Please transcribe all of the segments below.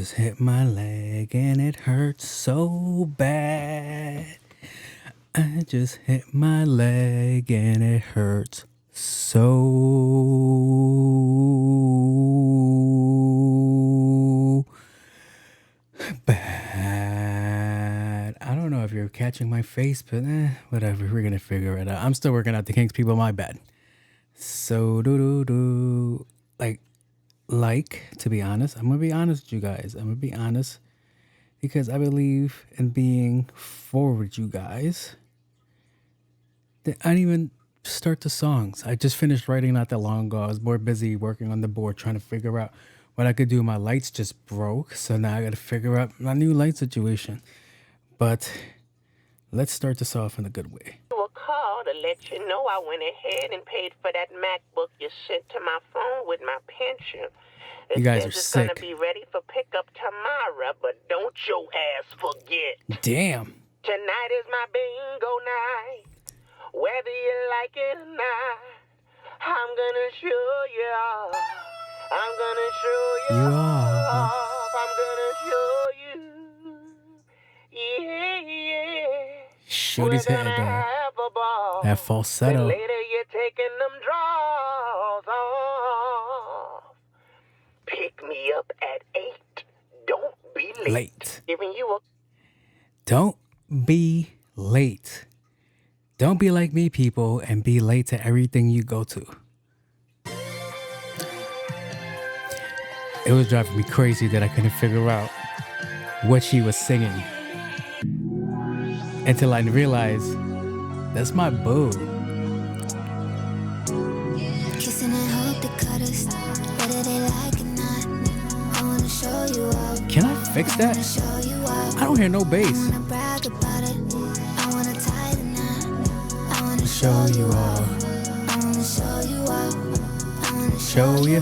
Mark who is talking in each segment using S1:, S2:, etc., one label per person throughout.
S1: just hit my leg and it hurts so bad. I just hit my leg and it hurts so bad. I don't know if you're catching my face, but whatever. We're gonna figure it out. I'm still working out the kinks, people. My bad. So like to be honest, I'm gonna be honest with you guys. I'm gonna be honest because I believe in being forward with you guys. I didn't even start the songs. I just finished writing not that long ago. I was more busy working on the board trying to figure out what I could do. My lights just broke, so now I gotta figure out my new light situation. But let's start this off in a good way.
S2: A call to let you know I went ahead and paid for that MacBook you sent to my phone with my pension.
S1: You guys are
S2: it's
S1: sick.
S2: Gonna be ready for pickup tomorrow, but don't your ass forget.
S1: Damn.
S2: Tonight is my bingo night. Whether you like it or not, I'm gonna show you off. I'm gonna show you off. I'm gonna show you. Yeah.
S1: Shorty's head there. That falsetto.
S2: Then later you're taking them draws off. Pick me up at 8. Don't be late. Giving you a...
S1: Don't be late. Don't be like me, people, and be late to everything you go to. It was driving me crazy that I couldn't figure out what she was singing. Until I realized, that's my boo.
S3: Kissing and hope they cut us, whether they like it or not. I wanna show you up.
S1: Can I fix that? I don't hear no bass.
S3: I wanna brag about it. I wanna tie the knot. I wanna
S1: Show you all.
S3: I wanna show you up. I wanna
S1: Show you.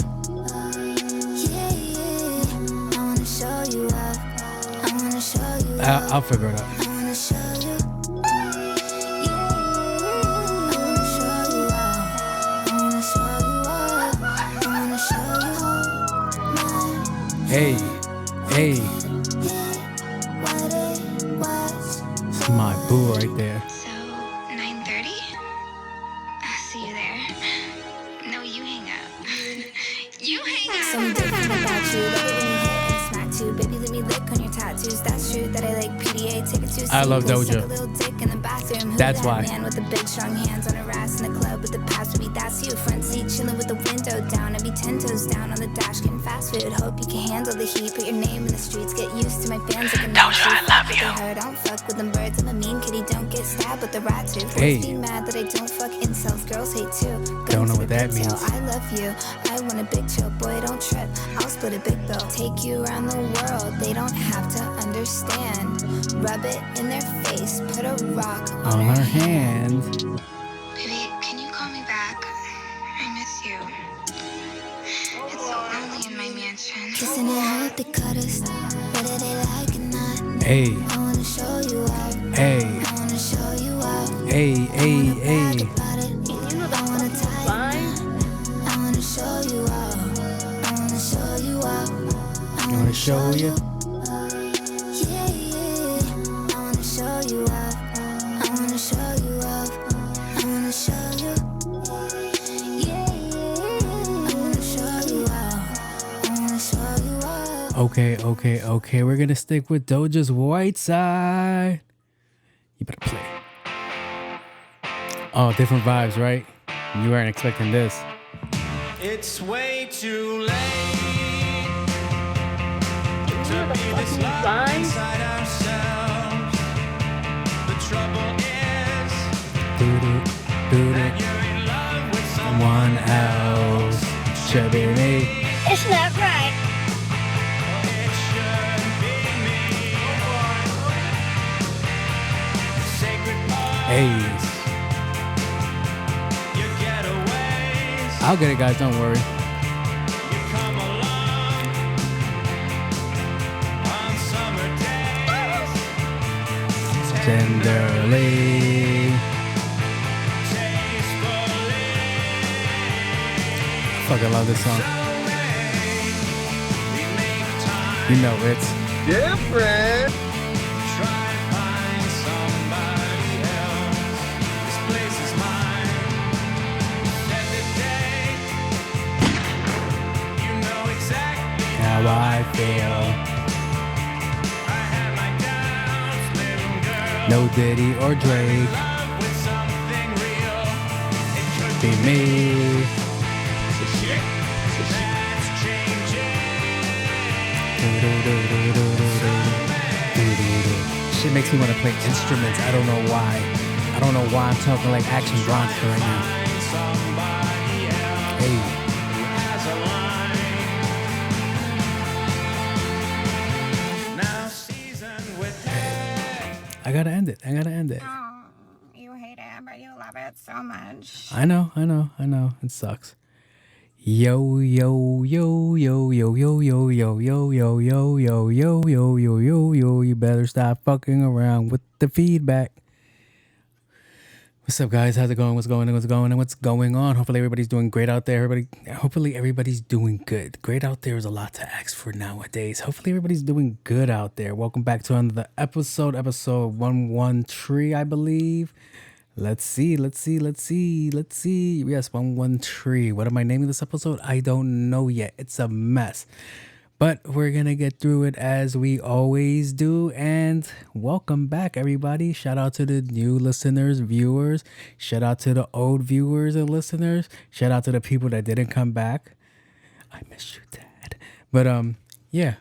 S3: I wanna show you up. I wanna show you up.
S1: I'll figure it out.
S3: I wanna show you.
S1: Hey, hey. It's my boo right there.
S4: So, 9:30? I'll see you there. No, you hang up. You hang up.
S3: Something different about you. Love it when you hit and smack too. Baby, let me lick on your tattoos. That's true that I like PDA. Take it too
S1: I love
S3: serious.
S1: Doja.
S3: Like a little dick in the bathroom. Who
S1: That's
S3: that
S1: why.
S3: Man with the big strong hands on her ass in the club with the pass would be that's you. Front seat chilling with the window down. I'd be 10 toes down on the dash getting fast food. Hope you can handle the heat. Put your name in the streets. Get used to my fans looking
S2: Doja, I love you.
S3: I don't fuck with them birds. I'm a mean kitty. Don't get stabbed with the rat too.
S1: Hey.
S3: Be mad that I don't fuck incels. Girls hate too.
S1: Don't know
S3: Guns
S1: what
S3: to the
S1: that
S3: big tail.
S1: means.
S3: I love you. I want a big chill. Boy, don't trip. I'll split a big bill. Take you around the world. They don't have to understand. Rub it in their face. Put a rock
S1: On her hand.
S4: Baby, can you call me back? I miss you. It's so lonely in my mansion.
S3: Kissing and hope they cut us. Whether they like it or not.
S1: Hey,
S3: I wanna show you up.
S1: hey,
S3: I wanna show you up.
S1: hey, hey, hey.
S3: About it. I wanna tie it. I wanna show you up. I wanna show you up. I
S1: You wanna show you?
S3: Yeah, I wanna show you up. I wanna show you up. I wanna show you. Yeah, I wanna show you up. I wanna show you up.
S1: Okay. We're gonna stick with Doja's White Side. You better play. Oh, different vibes, right? You weren't expecting this.
S5: It's way too late to be this locked inside ourselves. The trouble is that you're in love with
S1: Someone else should be me.
S6: It's not right.
S5: It should be me. Sacred part,
S1: Hey,
S5: your getaways.
S1: I'll get it, guys. Don't worry.
S5: You come along on summer days.
S1: Tenderly.
S5: Tastefully.
S1: Fuck, I love this song.
S5: We make time
S1: You know it's
S6: Different.
S5: Try to find somebody else. This place is mine. Every day, you know exactly
S1: how I feel.
S5: I had my doubts, little girl.
S1: No Diddy or Drake.
S5: Love with something real. It could
S1: Be me.
S5: that's changing.
S1: Shit makes me want to play instruments. I don't know why. I don't know why I'm talking like Action Bronson right now.
S5: Find somebody else
S1: Hey,
S5: who has a line. Now seasoned with
S1: I gotta end it.
S7: Oh, you hate it, but you love it so much.
S1: I know. It sucks. Yo, yo, yo, yo, yo, yo, yo, yo, yo, yo, yo, yo, yo, yo, yo, yo, yo. You better stop fucking around with the feedback. What's up, guys? How's it going? What's going on? Hopefully everybody's doing great out there. Hopefully everybody's doing good. Great out there is a lot to ask for nowadays. Hopefully everybody's doing good out there. Welcome back to another episode 113, I believe. Let's see. Yes, 113. What am I naming this episode? I don't know yet. It's a mess. But we're going to get through it as we always do. And welcome back, everybody. Shout out to the new listeners, viewers. Shout out to the old viewers and listeners. Shout out to the people that didn't come back. I miss you, Dad. But yeah.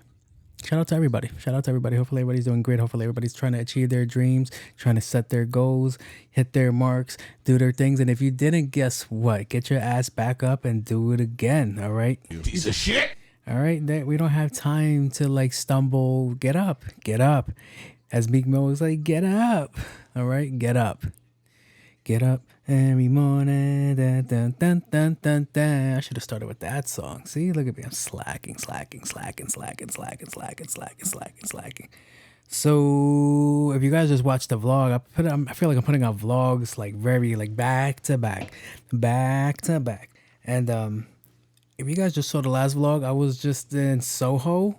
S1: Shout out to everybody. Hopefully everybody's doing great. Hopefully everybody's trying to achieve their dreams, trying to set their goals, hit their marks, do their things. And if you didn't, guess what? Get your ass back up and do it again. All right?
S5: you piece of shit.
S1: All right, we don't have time to like stumble. Get up. As Meek Mill was like, get up. All right, get up every morning. Dun, dun, dun, dun, dun, dun. I should have started with that song. See, look at me. I'm slacking. So if you guys just watched the vlog, I feel like I'm putting out vlogs like very like back to back. And if you guys just saw the last vlog, I was just in Soho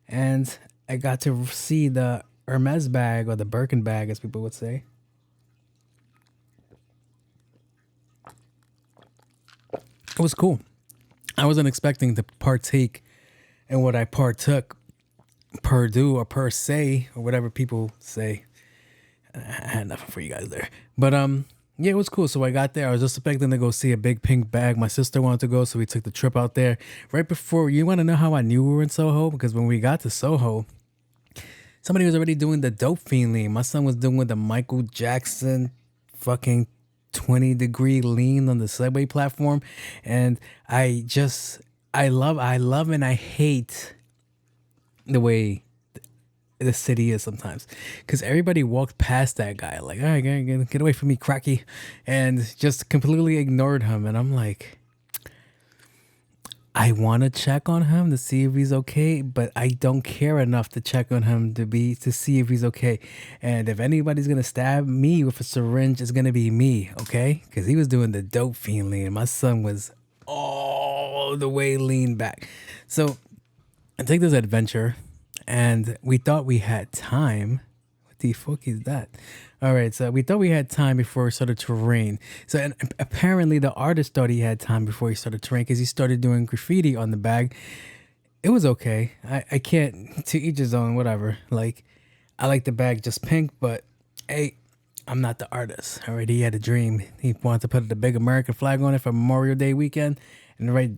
S1: and I got to see the Hermes bag, or the Birkin bag as people would say. It was cool. I wasn't expecting to partake in what I partook, per do or per se, or whatever people say. I had nothing for you guys there. But yeah, it was cool. So I got there. I was just expecting to go see a big pink bag. My sister wanted to go, so we took the trip out there. Right before, you want to know how I knew we were in Soho? Because when we got to Soho, somebody was already doing the dope fiend lean. My son was doing the Michael Jackson fucking 20-degree lean on the subway platform. And I love and I hate the way the city is sometimes, because everybody walked past that guy like, all right, get away from me, cracky, and just completely ignored him. And I'm like, I want to check on him to see if he's okay, but I don't care enough to check on him to see if he's okay. And if anybody's gonna stab me with a syringe, it's gonna be me, okay? Because he was doing the dope fiend lean. My son was all the way lean back. So I take this adventure. And we thought we had time. What the fuck is that? All right, so we thought we had time before it started to rain. So and apparently the artist thought he had time before he started to rain, because he started doing graffiti on the bag. It was okay. I can't, to each his own, whatever. Like, I like the bag just pink, but hey, I'm not the artist. All right, he had a dream. He wanted to put the big American flag on it for Memorial Day weekend and write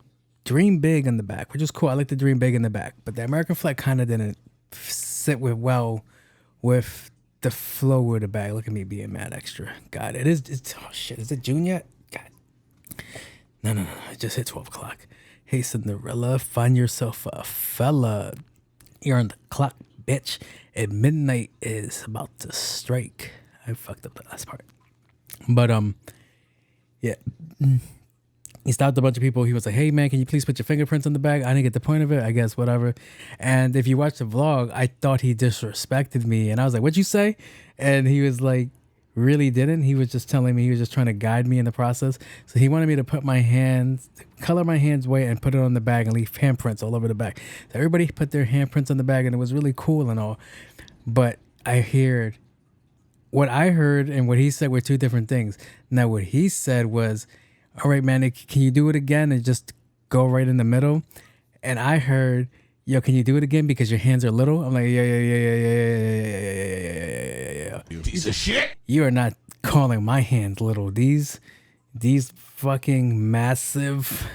S1: dream big on the back, which is cool. I like the dream big in the back, but the American flag kind of didn't sit well with the flow of the bag. Look at me being mad extra. God, it's oh shit, is it June yet? God. No, it just hit 12 o'clock. Hey, Cinderella, find yourself a fella. You're on the clock, bitch. And midnight is about to strike. I fucked up the last part. But, yeah. He stopped a bunch of people. He was like, hey, man, can you please put your fingerprints on the bag? I didn't get the point of it. I guess, whatever. And if you watch the vlog, I thought he disrespected me. And I was like, what'd you say? And he was like, really didn't. He was just telling me, he was just trying to guide me in the process. So he wanted me to put my hands, color my hands white and put it on the bag and leave handprints all over the bag. So everybody put their handprints on the bag and it was really cool and all. But what I heard and what he said were two different things. Now, what he said was, all right, man, can you do it again and just go right in the middle? And I heard, yo, can you do it again because your hands are little? I'm like, yeah.
S5: Piece of shit.
S1: You are not calling my hands little. These fucking massive.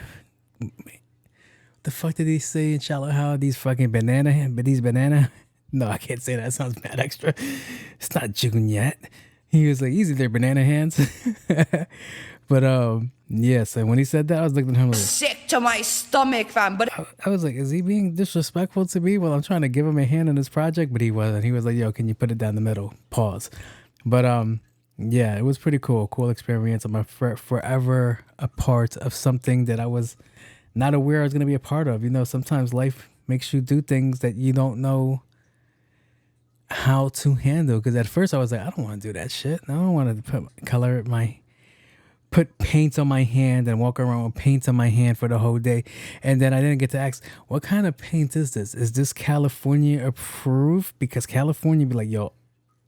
S1: The fuck did he say in Shallow How? These fucking banana. No, I can't say that. It sounds bad extra. It's not June yet. He was like, easy there, banana hands. But yeah, so when he said that, I was looking at him like,
S6: sick to my stomach, fam. But
S1: I was like, is he being disrespectful to me? Well, I'm trying to give him a hand in this project, but he wasn't. He was like, yo, can you put it down the middle? Pause. But yeah, it was pretty cool. Cool experience. I'm forever a part of something that I was not aware I was going to be a part of. You know, sometimes life makes you do things that you don't know how to handle. Because at first I was like, I don't want to do that shit. I don't want to put paint on my hand and walk around with paint on my hand for the whole day. And then I didn't get to ask, what kind of paint is this? Is this California approved? Because California be like, yo,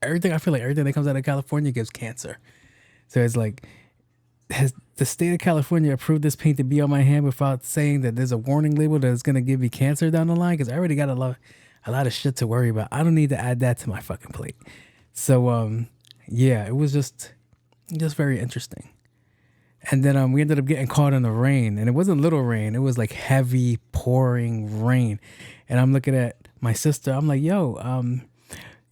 S1: I feel like everything that comes out of California gives cancer. So it's like, has the state of California approved this paint to be on my hand without saying that there's a warning label that it's going to give me cancer down the line? Because I already got a lot of shit to worry about. I don't need to add that to my fucking plate. So, yeah, it was just very interesting. And then we ended up getting caught in the rain. And it wasn't little rain. It was like heavy pouring rain. And I'm looking at my sister. I'm like, yo,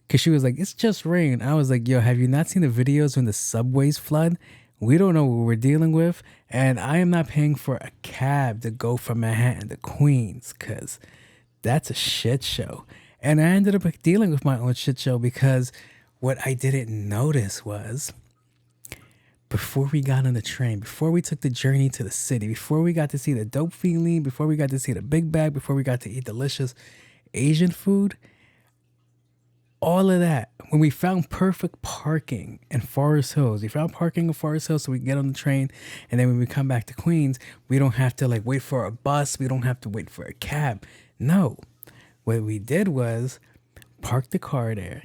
S1: because she was like, it's just rain. I was like, yo, have you not seen the videos when the subways flood? We don't know what we're dealing with. And I am not paying for a cab to go from Manhattan to Queens because that's a shit show. And I ended up dealing with my own shit show because what I didn't notice was before we got on the train, before we took the journey to the city, before we got to see the dope feeling, before we got to see the big bag, before we got to eat delicious Asian food, all of that, when we found perfect parking in Forest Hills, so we can get on the train. And then when we come back to Queens, we don't have to like wait for a bus. We don't have to wait for a cab. No, what we did was park the car there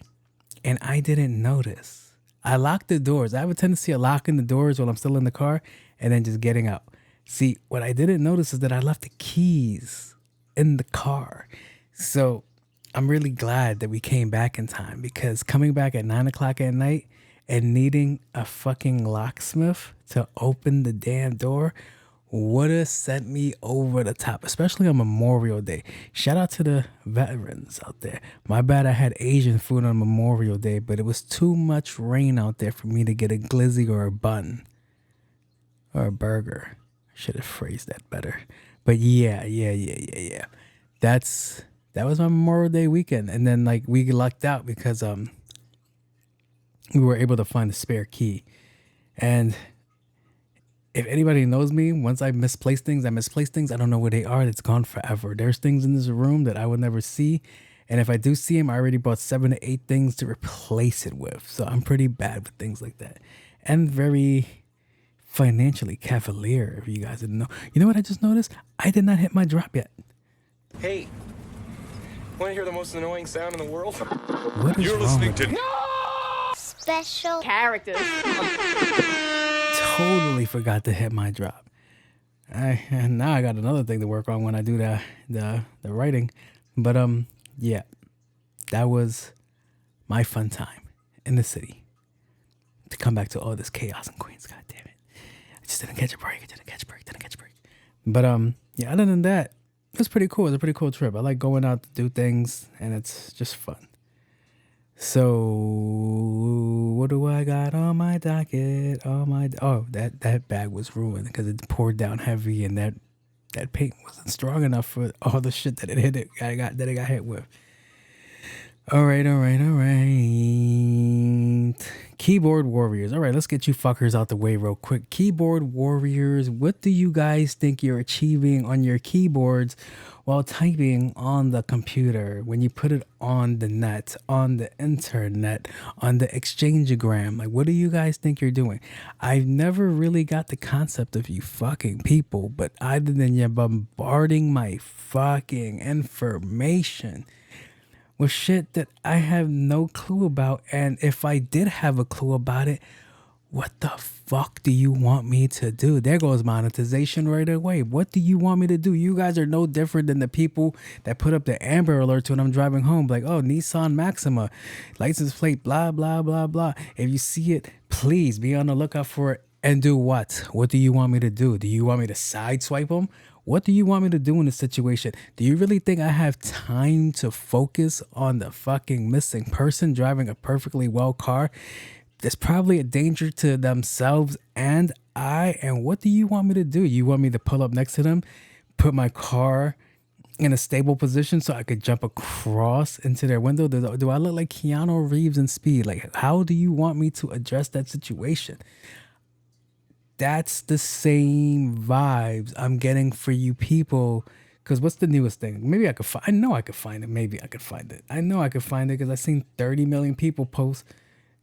S1: and I didn't notice. I locked the doors. I have a tendency of locking the doors while I'm still in the car and then just getting out. See, what I didn't notice is that I left the keys in the car. So I'm really glad that we came back in time because coming back at 9 o'clock at night and needing a fucking locksmith to open the damn door would have sent me over the top, especially on Memorial Day. Shout out to the veterans out there. My bad I had Asian food on Memorial Day, but it was too much rain out there for me to get a glizzy or a bun or a burger. I should have phrased that better. But yeah. That was my Memorial Day weekend. And then like we lucked out because we were able to find a spare key. And if anybody knows me, once I misplace things. I don't know where they are. It's gone forever. There's things in this room that I will never see. And if I do see them, I already bought 7 to 8 things to replace it with. So I'm pretty bad with things like that. And very financially cavalier, if you guys didn't know. You know what I just noticed? I did not hit my drop yet.
S8: Hey, want to hear the most annoying sound in the world?
S1: What is
S5: You're
S1: wrong
S5: listening
S1: with
S5: to
S1: me?
S3: Special
S7: Characters.
S1: Totally forgot to hit my drop. And now I got another thing to work on when I do the writing. But yeah, that was my fun time in the city. To come back to all this chaos in Queens, god damn it. I just didn't catch a break. But yeah, other than that, it was pretty cool. It was a pretty cool trip. I like going out to do things and it's just fun. So what do I got on my docket? That bag was ruined because it poured down heavy and that paint wasn't strong enough for all the shit that it got hit with. All right. Keyboard warriors. All right, let's get you fuckers out the way real quick. Keyboard warriors, what do you guys think you're achieving on your keyboards while typing on the computer when you put it on the net, on the internet, on the exchangeogram? Like, what do you guys think you're doing? I've never really got the concept of you fucking people, but other than you bombarding my fucking information with shit that I have no clue about. And if I did have a clue about it, what the fuck do you want me to do? There goes monetization right away. What do you want me to do? You guys are no different than the people that put up the Amber Alerts when I'm driving home. Like, oh, Nissan Maxima, license plate, blah, blah, blah, blah. If you see it, please be on the lookout for it and do what? What do you want me to do? Do you want me to sideswipe them? What do you want me to do in this situation? Do you really think I have time to focus on the fucking missing person driving a perfectly well car? There's probably a danger to themselves and I. And what do you want me to do? You want me to pull up next to them, put my car in a stable position so I could jump across into their window? Do I look like Keanu Reeves in Speed? Like, how do you want me to address that situation? That's the same vibes I'm getting for you people. Because what's the newest thing? Maybe I could find. I know I could find it. Maybe I could find it. I know I could find it because I've seen 30 million people post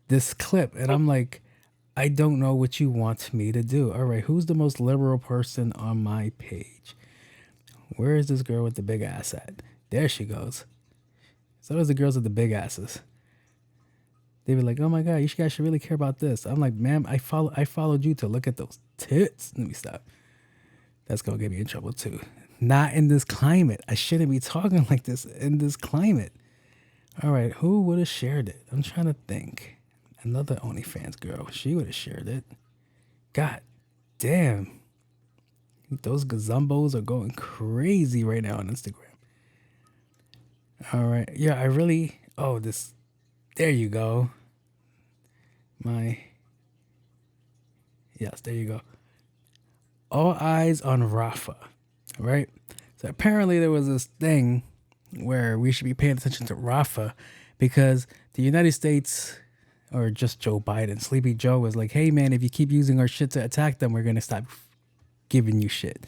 S1: this clip, and I'm like, I don't know what you want me to do. All right, who's the most liberal person on my page? Where is this girl with the big ass at? There she goes. So there's the girls with the big asses. They be like, oh my God, you guys should really care about this. I'm like, ma'am, I followed you to look at those tits. Let me stop. That's going to get me in trouble too. Not in this climate. I shouldn't be talking like this in this climate. All right, who would have shared it? I'm trying to think. Another OnlyFans girl. She would have shared it. God damn. Those gazumbos are going crazy right now on Instagram. All right. Yeah, I really... Oh, this... There you go. Yes, there you go. All eyes on Rafa, right? So apparently there was this thing where we should be paying attention to Rafa because the United States, or just Joe Biden, Sleepy Joe, was like, hey man, if you keep using our shit to attack them, we're going to stop giving you shit.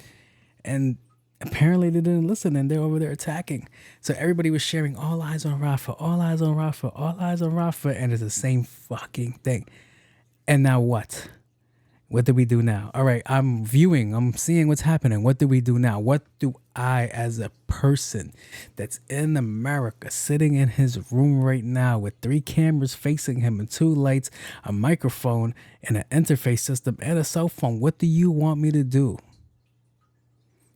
S1: And apparently they didn't listen and they're over there attacking. So everybody was sharing all eyes on Rafa, all eyes on Rafa, all eyes on Rafa. And it's the same fucking thing. And now what? What do we do now? All right, I'm seeing what's happening. What do we do now? What do I, as a person that's in America, sitting in his room right now with 3 cameras facing him and 2 lights, a microphone and an interface system and a cell phone, what do you want me to do?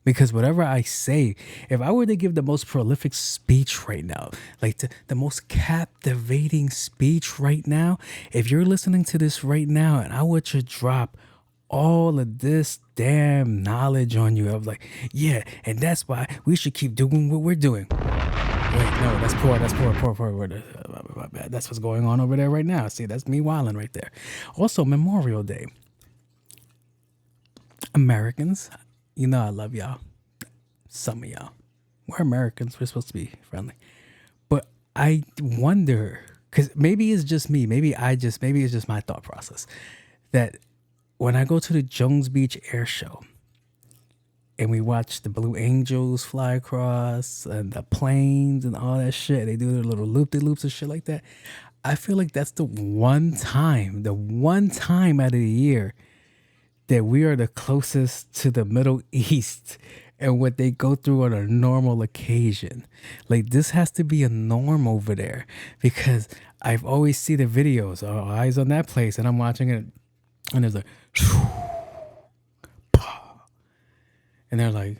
S1: Because whatever I say, if I were to give the most prolific speech right now, like the most captivating speech right now, if you're listening to this right now and I were to drop all of this damn knowledge on you, I was like, yeah, and that's why we should keep doing what we're doing. Wait, no, that's poor. My bad. That's what's going on over there right now. See, that's me wilding right there. Also, Memorial Day. Americans, you know I love y'all. Some of y'all. We're Americans. We're supposed to be friendly. But I wonder, because maybe it's just me. Maybe it's just my thought process. That when I go to the Jones Beach Air Show and we watch the Blue Angels fly across and the planes and all that shit, they do their little loop-de-loops and shit like that. I feel like that's the one time out of the year that we are the closest to the Middle East and what they go through on a normal occasion. Like, this has to be a norm over there because I've always seen the videos, all eyes on that place, and I'm watching it, and there's like, and they're like,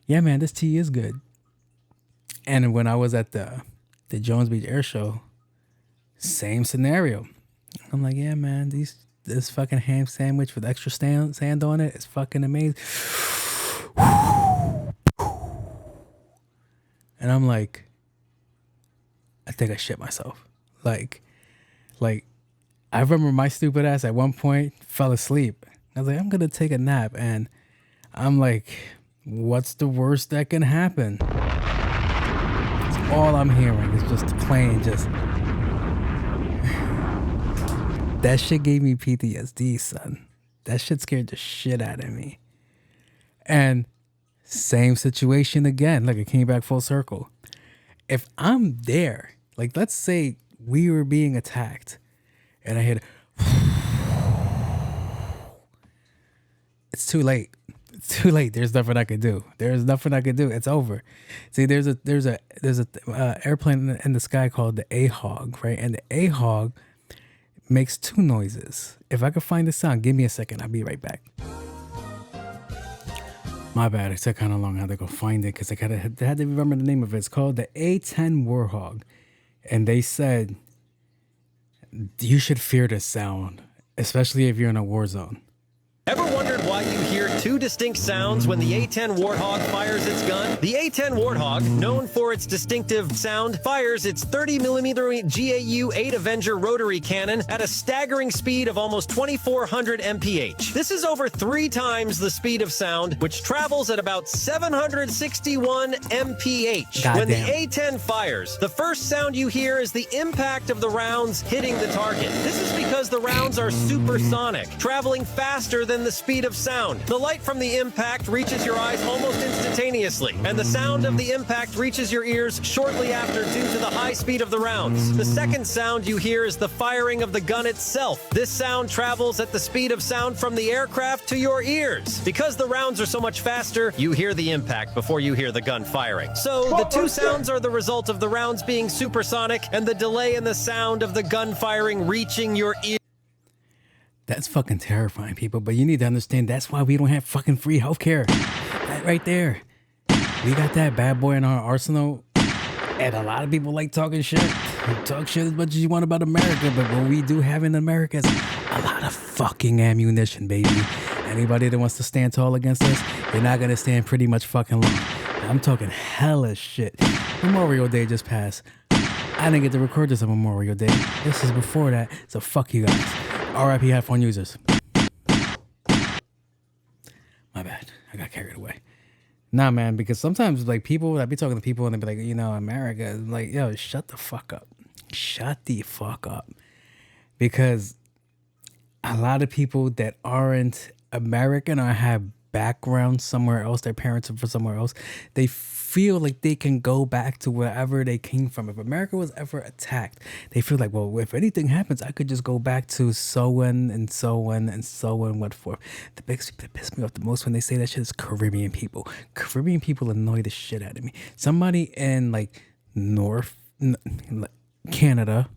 S1: yeah, man, this tea is good. And when I was at the Jones Beach Air Show, same scenario. I'm like, yeah, man, this fucking ham sandwich with extra sand on it is fucking amazing. And I'm like, I think I shit myself. Like, I remember my stupid ass at one point fell asleep. I was like, I'm going to take a nap. And I'm like, what's the worst that can happen? all I'm hearing is just the plane just. That shit gave me PTSD, son. That shit scared the shit out of me. And same situation again, like it came back full circle. If I'm there, like let's say we were being attacked and I hit it's too late. It's too late. There's nothing I could do. There's nothing I could do. It's over. See, there's a airplane in the sky called the AHOG, right? And the AHOG makes two noises. If I could find the sound, give me a second. I'll be right back. My bad. It took kind of long. I had to go find it because I had to remember the name of it. It's called the A-10 Warhog. And they said, you should fear this sound, especially if you're in a war zone.
S9: Ever wondered why you hear two distinct sounds when the A-10 Warthog fires its gun? The A-10 Warthog, known for its distinctive sound, fires its 30mm GAU-8 Avenger rotary cannon at a staggering speed of almost 2,400 mph. This is over 3 times the speed of sound, which travels at about 761 mph.
S1: Goddamn.
S9: When the A-10 fires, the first sound you hear is the impact of the rounds hitting the target. This is because the rounds are supersonic, traveling faster than the speed of sound. The light from the impact reaches your eyes almost instantaneously, and the sound of the impact reaches your ears shortly after due to the high speed of the rounds. The second sound you hear is the firing of the gun itself. This sound travels at the speed of sound from the aircraft to your ears. Because the rounds are so much faster, you hear the impact before you hear the gun firing. So the two sounds are the result of the rounds being supersonic and the delay in the sound of the gun firing reaching your ears.
S1: That's fucking terrifying, people. But you need to understand that's why we don't have fucking free healthcare. That right there. We got that bad boy in our arsenal. And a lot of people like talking shit. You talk shit as much as you want about America. But what we do have in America is a lot of fucking ammunition, baby. Anybody that wants to stand tall against us, you're not going to stand pretty much fucking long. I'm talking hella shit. Memorial Day just passed. I didn't get to record this on Memorial Day. This is before that. So fuck you guys. RIP headphone users. My bad. I got carried away. Nah, man, because sometimes like people, I be talking to people and they be like, you know, America is like, yo, shut the fuck up. Shut the fuck up. Because a lot of people that aren't American or have background somewhere else, their parents are from somewhere else, they feel like they can go back to wherever they came from. If America was ever attacked, they feel like, well, if anything happens, I could just go back to so and so and so and what for. The biggest thing that pisses me off the most when they say that shit is Caribbean people. Caribbean people annoy the shit out of me. Somebody in like Canada,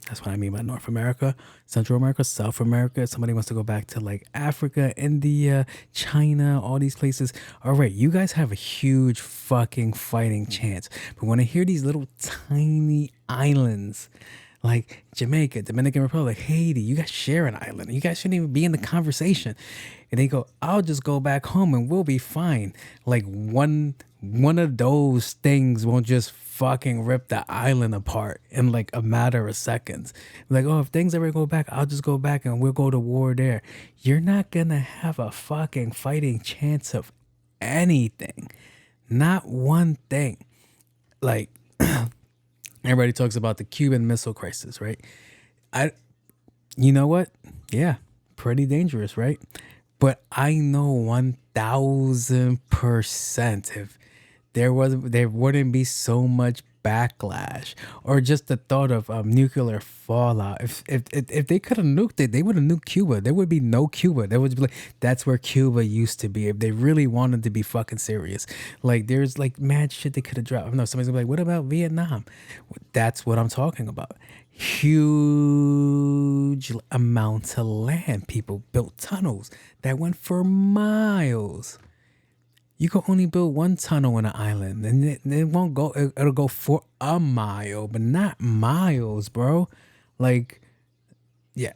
S1: that's what I mean by North America, Central America, South America. Somebody wants to go back to like Africa, India, China, all these places. All right, you guys have a huge fucking fighting chance. But when I hear these little tiny islands like Jamaica, Dominican Republic, Haiti, you guys share an island. You guys shouldn't even be in the conversation. And they go, I'll just go back home and we'll be fine. Like one of those things won't just fucking rip the island apart in like a matter of seconds. Like, oh, if things ever go back, I'll just go back and we'll go to war there. You're not gonna have a fucking fighting chance of anything. Not one thing. Like, everybody talks about the Cuban Missile Crisis, right? You know what? Yeah, pretty dangerous, right? But I know 1,000% if there wouldn't be so much backlash or just the thought of nuclear fallout. If they could have nuked it, they would have nuked Cuba. There would be no Cuba. There would be like, that's where Cuba used to be if they really wanted to be fucking serious. Like there's like mad shit they could have dropped. No, somebody's gonna be like, what about Vietnam? That's what I'm talking about. Huge amounts of land. People built tunnels that went for miles. You can only build one tunnel in an island, and it won't go. It'll go for a mile, but not miles, bro. Like, yeah.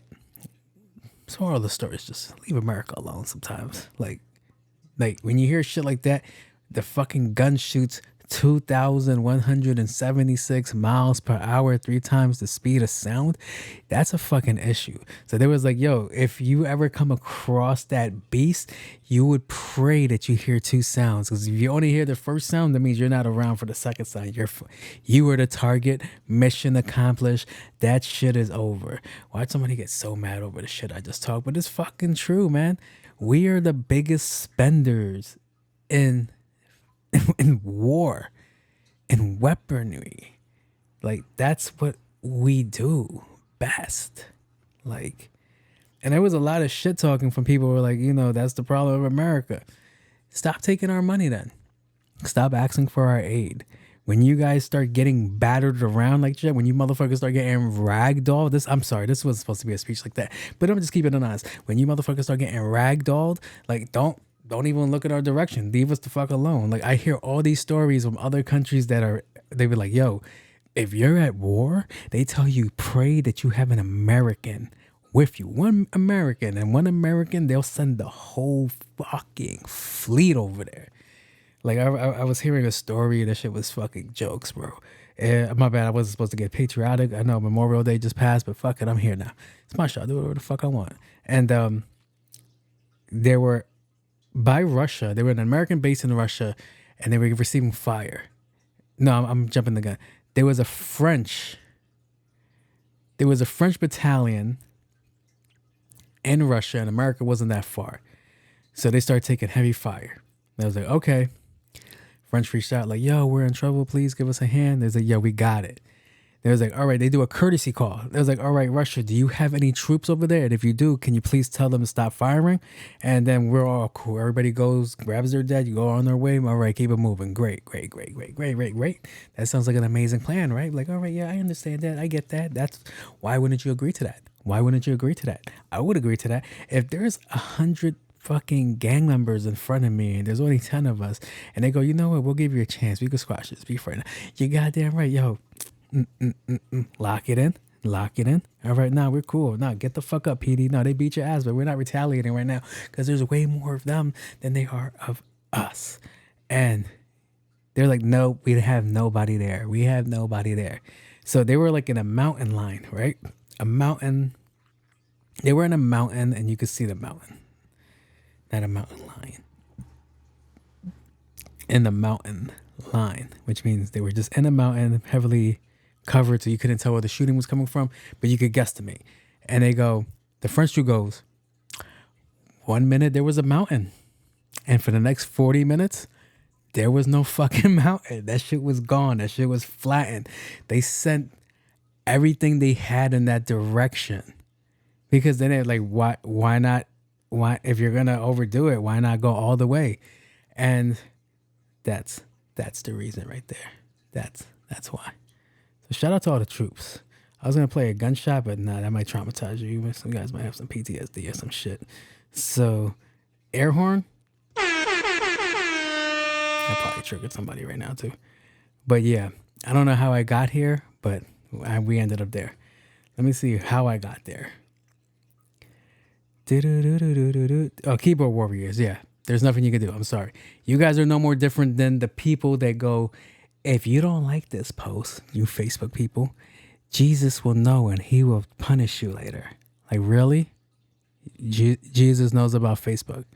S1: So all the stories, just leave America alone sometimes. Like when you hear shit like that, the fucking gun shoots 2,176 miles per hour, 3 times the speed of sound. That's a fucking issue. So they was like, yo, if you ever come across that beast, you would pray that you hear 2 sounds. Because if you only hear the first sound, that means you're not around for the second sound. You were the target. Mission accomplished. That shit is over. Why'd somebody get so mad over the shit I just talked? But it's fucking true, man. We are the biggest spenders in war, in weaponry. Like, that's what we do best. Like, and there was a lot of shit talking from people who were like, you know, that's the problem of America. Stop taking our money then. Stop asking for our aid. When you guys start getting battered around like shit, when you motherfuckers start getting ragdolled, I'm sorry, this wasn't supposed to be a speech like that, but I'm just keeping it honest. When you motherfuckers start getting ragdolled, like, don't even look at our direction. Leave us the fuck alone. Like, I hear all these stories from other countries they be like, yo, if you're at war, they tell you pray that you have an American with you. One American, they'll send the whole fucking fleet over there. Like, I was hearing a story, that shit was fucking jokes, bro. My bad, I wasn't supposed to get patriotic. I know Memorial Day just passed, but fuck it, I'm here now. It's my show. I do whatever the fuck I want. And there were, by Russia, they were an American base in Russia, and they were receiving fire. No, I'm jumping the gun. There was a French battalion in Russia, and America wasn't that far. So they started taking heavy fire. And I was like, okay. French reached out like, yo, we're in trouble. Please give us a hand. They was like, yo, we got it. They was like, all right, they do a courtesy call. They was like, all right, Russia, do you have any troops over there? And if you do, can you please tell them to stop firing? And then we're all cool. Everybody goes, grabs their dad, you go on their way. All right, keep it moving. Great. That sounds like an amazing plan, right? Like, all right, yeah, I understand that. I get that. Why wouldn't you agree to that? I would agree to that. If there's 100 fucking gang members in front of me and there's only 10 of us, and they go, you know what, we'll give you a chance. We can squash this. Be friendly. You goddamn right, yo. Lock it in. All right, now we're cool. Now get the fuck up, PD. No, they beat your ass, but we're not retaliating right now because there's way more of them than they are of us. And they're like, no, we have nobody there. So they were like in a mountain line, right? A mountain. They were in a mountain, and you could see the mountain. Not a mountain lion. In the mountain line, which means they were just in a mountain, heavily covered, so you couldn't tell where the shooting was coming from, but you could guesstimate. And the French troop goes, 1 minute there was a mountain, and for the next 40 minutes, there was no fucking mountain. That shit was gone. That shit was flattened. They sent everything they had in that direction, because then they're like, why not? Why, if you're gonna overdo it, why not go all the way? And that's the reason right there. That's why. So shout out to all the troops. I was gonna play a gunshot, but nah, that might traumatize you. Some guys might have some PTSD or some shit. So, air horn. I probably triggered somebody right now too. But yeah, I don't know how I got here, but we ended up there. Let me see how I got there. Oh, keyboard warriors. Yeah, there's nothing you can do. I'm sorry. You guys are no more different than the people that go, if you don't like this post, you Facebook people, Jesus will know and he will punish you later. Like, really? Jesus knows about Facebook.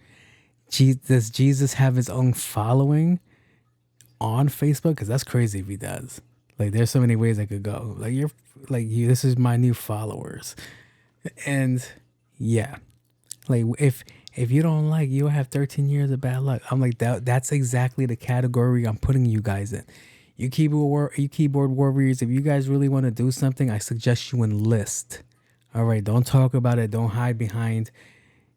S1: Does Jesus have his own following on Facebook? Because that's crazy if he does. Like, there's so many ways I could go. Like, this is my new followers. And yeah, like, if you don't like, you'll have 13 years of bad luck. I'm like, that's exactly the category I'm putting you guys in. You keyboard warriors, if you guys really want to do something, I suggest you enlist. All right, don't talk about it. Don't hide behind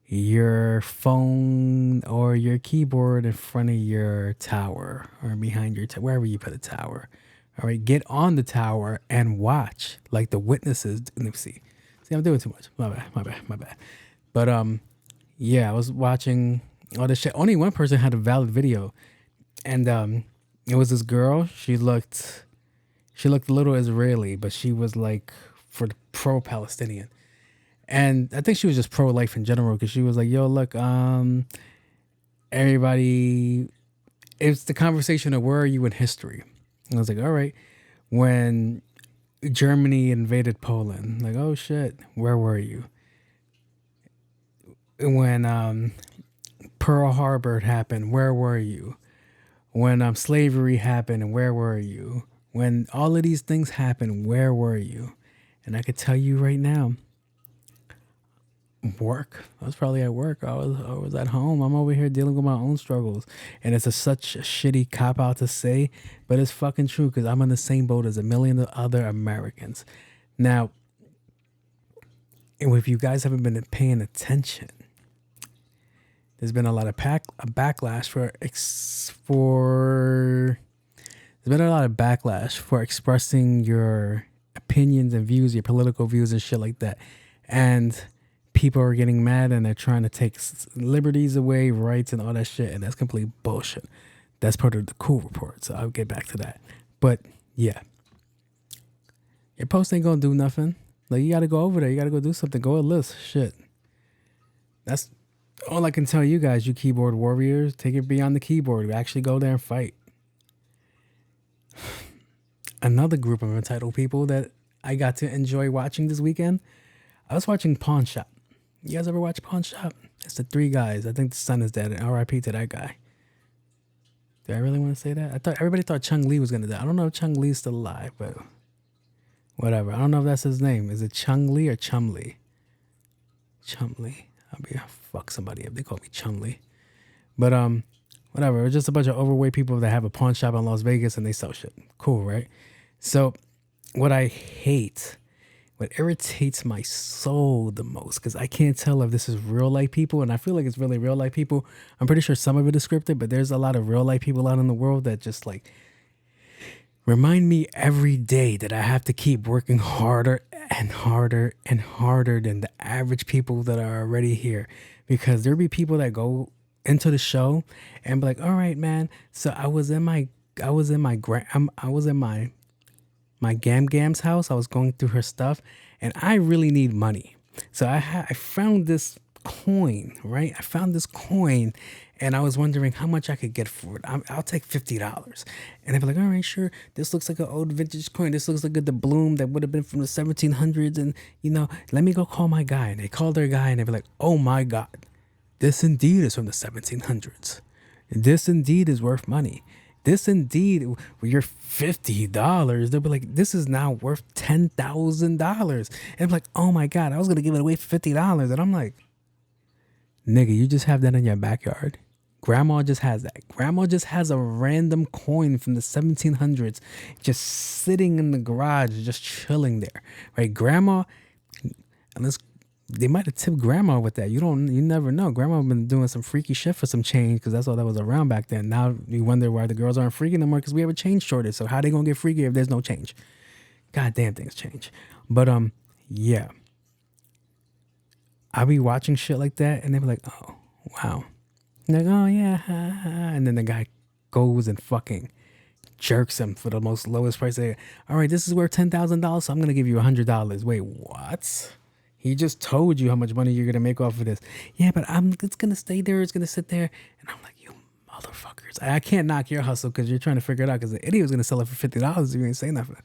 S1: your phone or your keyboard in front of your tower or behind your wherever you put a tower. All right, get on the tower and watch like the witnesses. Let me see. I'm doing too much. My bad. But yeah, I was watching all this shit. Only one person had a valid video, and it was this girl. She looked a little Israeli, but she was like for the pro-Palestinian. And I think she was just pro-life in general, because she was like, yo, look, everybody it's the conversation of where are you in history? And I was like, all right, when Germany invaded Poland, like, oh shit, where were you? When Pearl Harbor happened, where were you? When slavery happened, where were you? When all of these things happened, where were you? And I could tell you right now, work. I was probably at work. I was at home. I'm over here dealing with my own struggles. And it's such a shitty cop-out to say, but it's fucking true because I'm in the same boat as a million other Americans. Now, if you guys haven't been paying attention, there's been a lot of backlash for expressing your opinions and views, your political views and shit like that. And people are getting mad and they're trying to take liberties away, rights and all that shit. And that's complete bullshit. That's part of the cool report. So I'll get back to that. But yeah, your post ain't gonna do nothing. Like, you gotta go over there. You gotta go do something. Go a list. Shit. That's all I can tell you guys, you keyboard warriors. Take it beyond the keyboard. Actually go there and fight. Another group of entitled people that I got to enjoy watching this weekend. I was watching Pawn Shop. You guys ever watch Pawn Shop? It's the three guys. I think the son is dead. And RIP to that guy. Do I really want to say that? Everybody thought Chung Lee was going to die. I don't know if Chung Lee's still alive, but whatever. I don't know if that's his name. Is it Chung Lee or Chum Lee? Chum Lee. I'll fuck somebody if they call me Chum Lee. But whatever. It's just a bunch of overweight people that have a pawn shop in Las Vegas and they sell shit. Cool, right? So what I hate, what irritates my soul the most, because I can't tell if this is real life people, and I feel like it's really real life people. I'm pretty sure some of it is scripted, but there's a lot of real life people out in the world that just like remind me every day that I have to keep working harder and harder and harder than the average people that are already here. Because there'll be people that go into the show and be like, all right, man, so I was in my Gam Gam's house. I was going through her stuff and I really need money. So I found this coin, right? I found this coin and I was wondering how much I could get for it. I'll take $50. And they'd be like, all right, sure. This looks like an old vintage coin. This looks like a doubloon that would have been from the 1700s. And, let me go call my guy. And they called their guy and they'd be like, oh my God, this indeed is from the 1700s. This indeed is worth money. This indeed, you're $50. They'll be like, this is now worth $10,000. And I'm like, oh my God, I was going to give it away for $50. And I'm like, nigga, you just have that in your backyard. Grandma just has that. Grandma just has a random coin from the 1700s just sitting in the garage, just chilling there, right? Grandma, unless they might have tipped grandma with that. You never know. Grandma been doing some freaky shit for some change because that's all that was around back then. Now you wonder why the girls aren't freaky no more because we have a change shortage. So how they gonna get freaky if there's no change? Goddamn, things change. But yeah. I'll be watching shit like that and they be like, oh, wow. And like, oh yeah, ha, ha. And then the guy goes and fucking jerks him for the most lowest price. All right, this is worth $10,000, so I'm gonna give you $100. Wait, what? He just told you how much money you're going to make off of this. Yeah, but it's going to stay there. It's going to sit there. And I'm like, you motherfuckers. I can't knock your hustle because you're trying to figure it out because the idiot was going to sell it for $50 if you ain't say nothing.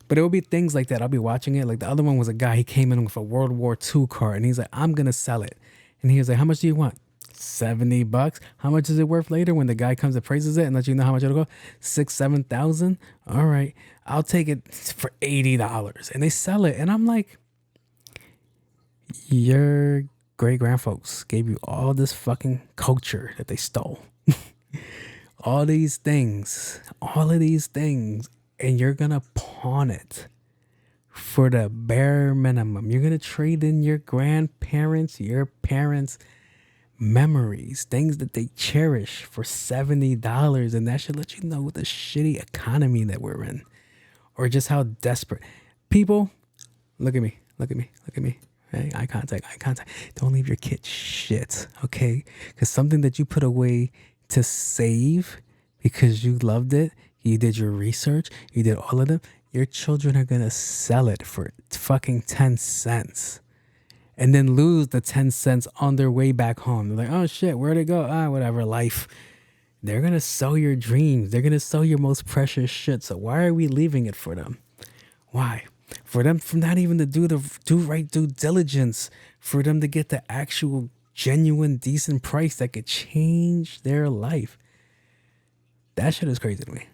S1: But it will be things like that. I'll be watching it. Like the other one was a guy, he came in with a World War II car and he's like, I'm going to sell it. And he was like, how much do you want? $70. How much is it worth later when the guy comes and praises it and lets you know how much it'll go? $6,000, $7,000. All right, I'll take it for $80. And they sell it. And I'm like, your great grandfolks gave you all this fucking culture that they stole. all of these things, and you're gonna pawn it for the bare minimum. You're gonna trade in your grandparents, your parents' memories, things that they cherish for $70, and that should let you know the shitty economy that we're in, or just how desperate people. Look at me. Hey, eye contact. Don't leave your kid shit, okay? Because something that you put away to save because you loved it, you did your research, you did all of them, your children are going to sell it for fucking 10 cents and then lose the 10 cents on their way back home. They're like, oh shit, where'd it go? Whatever, life. They're going to sell your dreams. They're going to sell your most precious shit. So why are we leaving it for them? Why? For them for not even to do right due diligence, for them to get the actual genuine decent price that could change their life. That shit is crazy to me.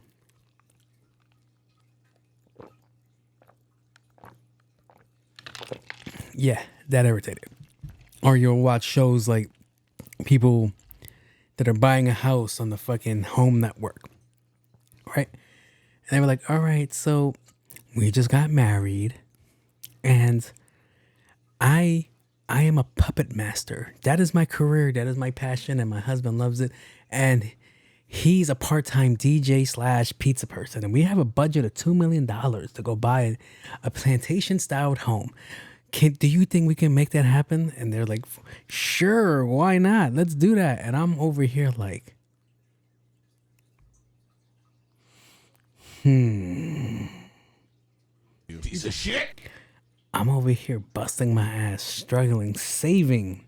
S1: Yeah, that irritated. Or you'll watch shows like people that are buying a house on the fucking Home Network, right? And they were like, all right, so we just got married and I am a puppet master. That is my career. That is my passion. And my husband loves it. And he's a part-time DJ / pizza person. And we have a budget of $2 million to go buy a plantation-styled home. Do you think we can make that happen? And they're like, sure, why not? Let's do that. And I'm over here like,
S5: You piece of shit.
S1: I'm over here busting my ass, struggling, saving,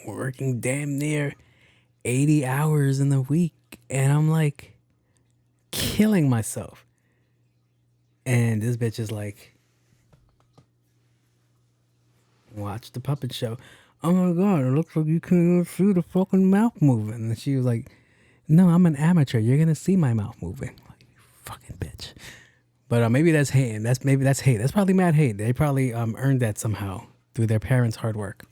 S1: working damn near 80 hours in the week. And I'm like killing myself. And this bitch is like, watch the puppet show. Oh my God, it looks like you can't even see the fucking mouth moving. And she was like, no, I'm an amateur. You're going to see my mouth moving. Like, you fucking bitch. But maybe that's hating. That's hate. That's probably mad hate. They probably earned that somehow through their parents' hard work.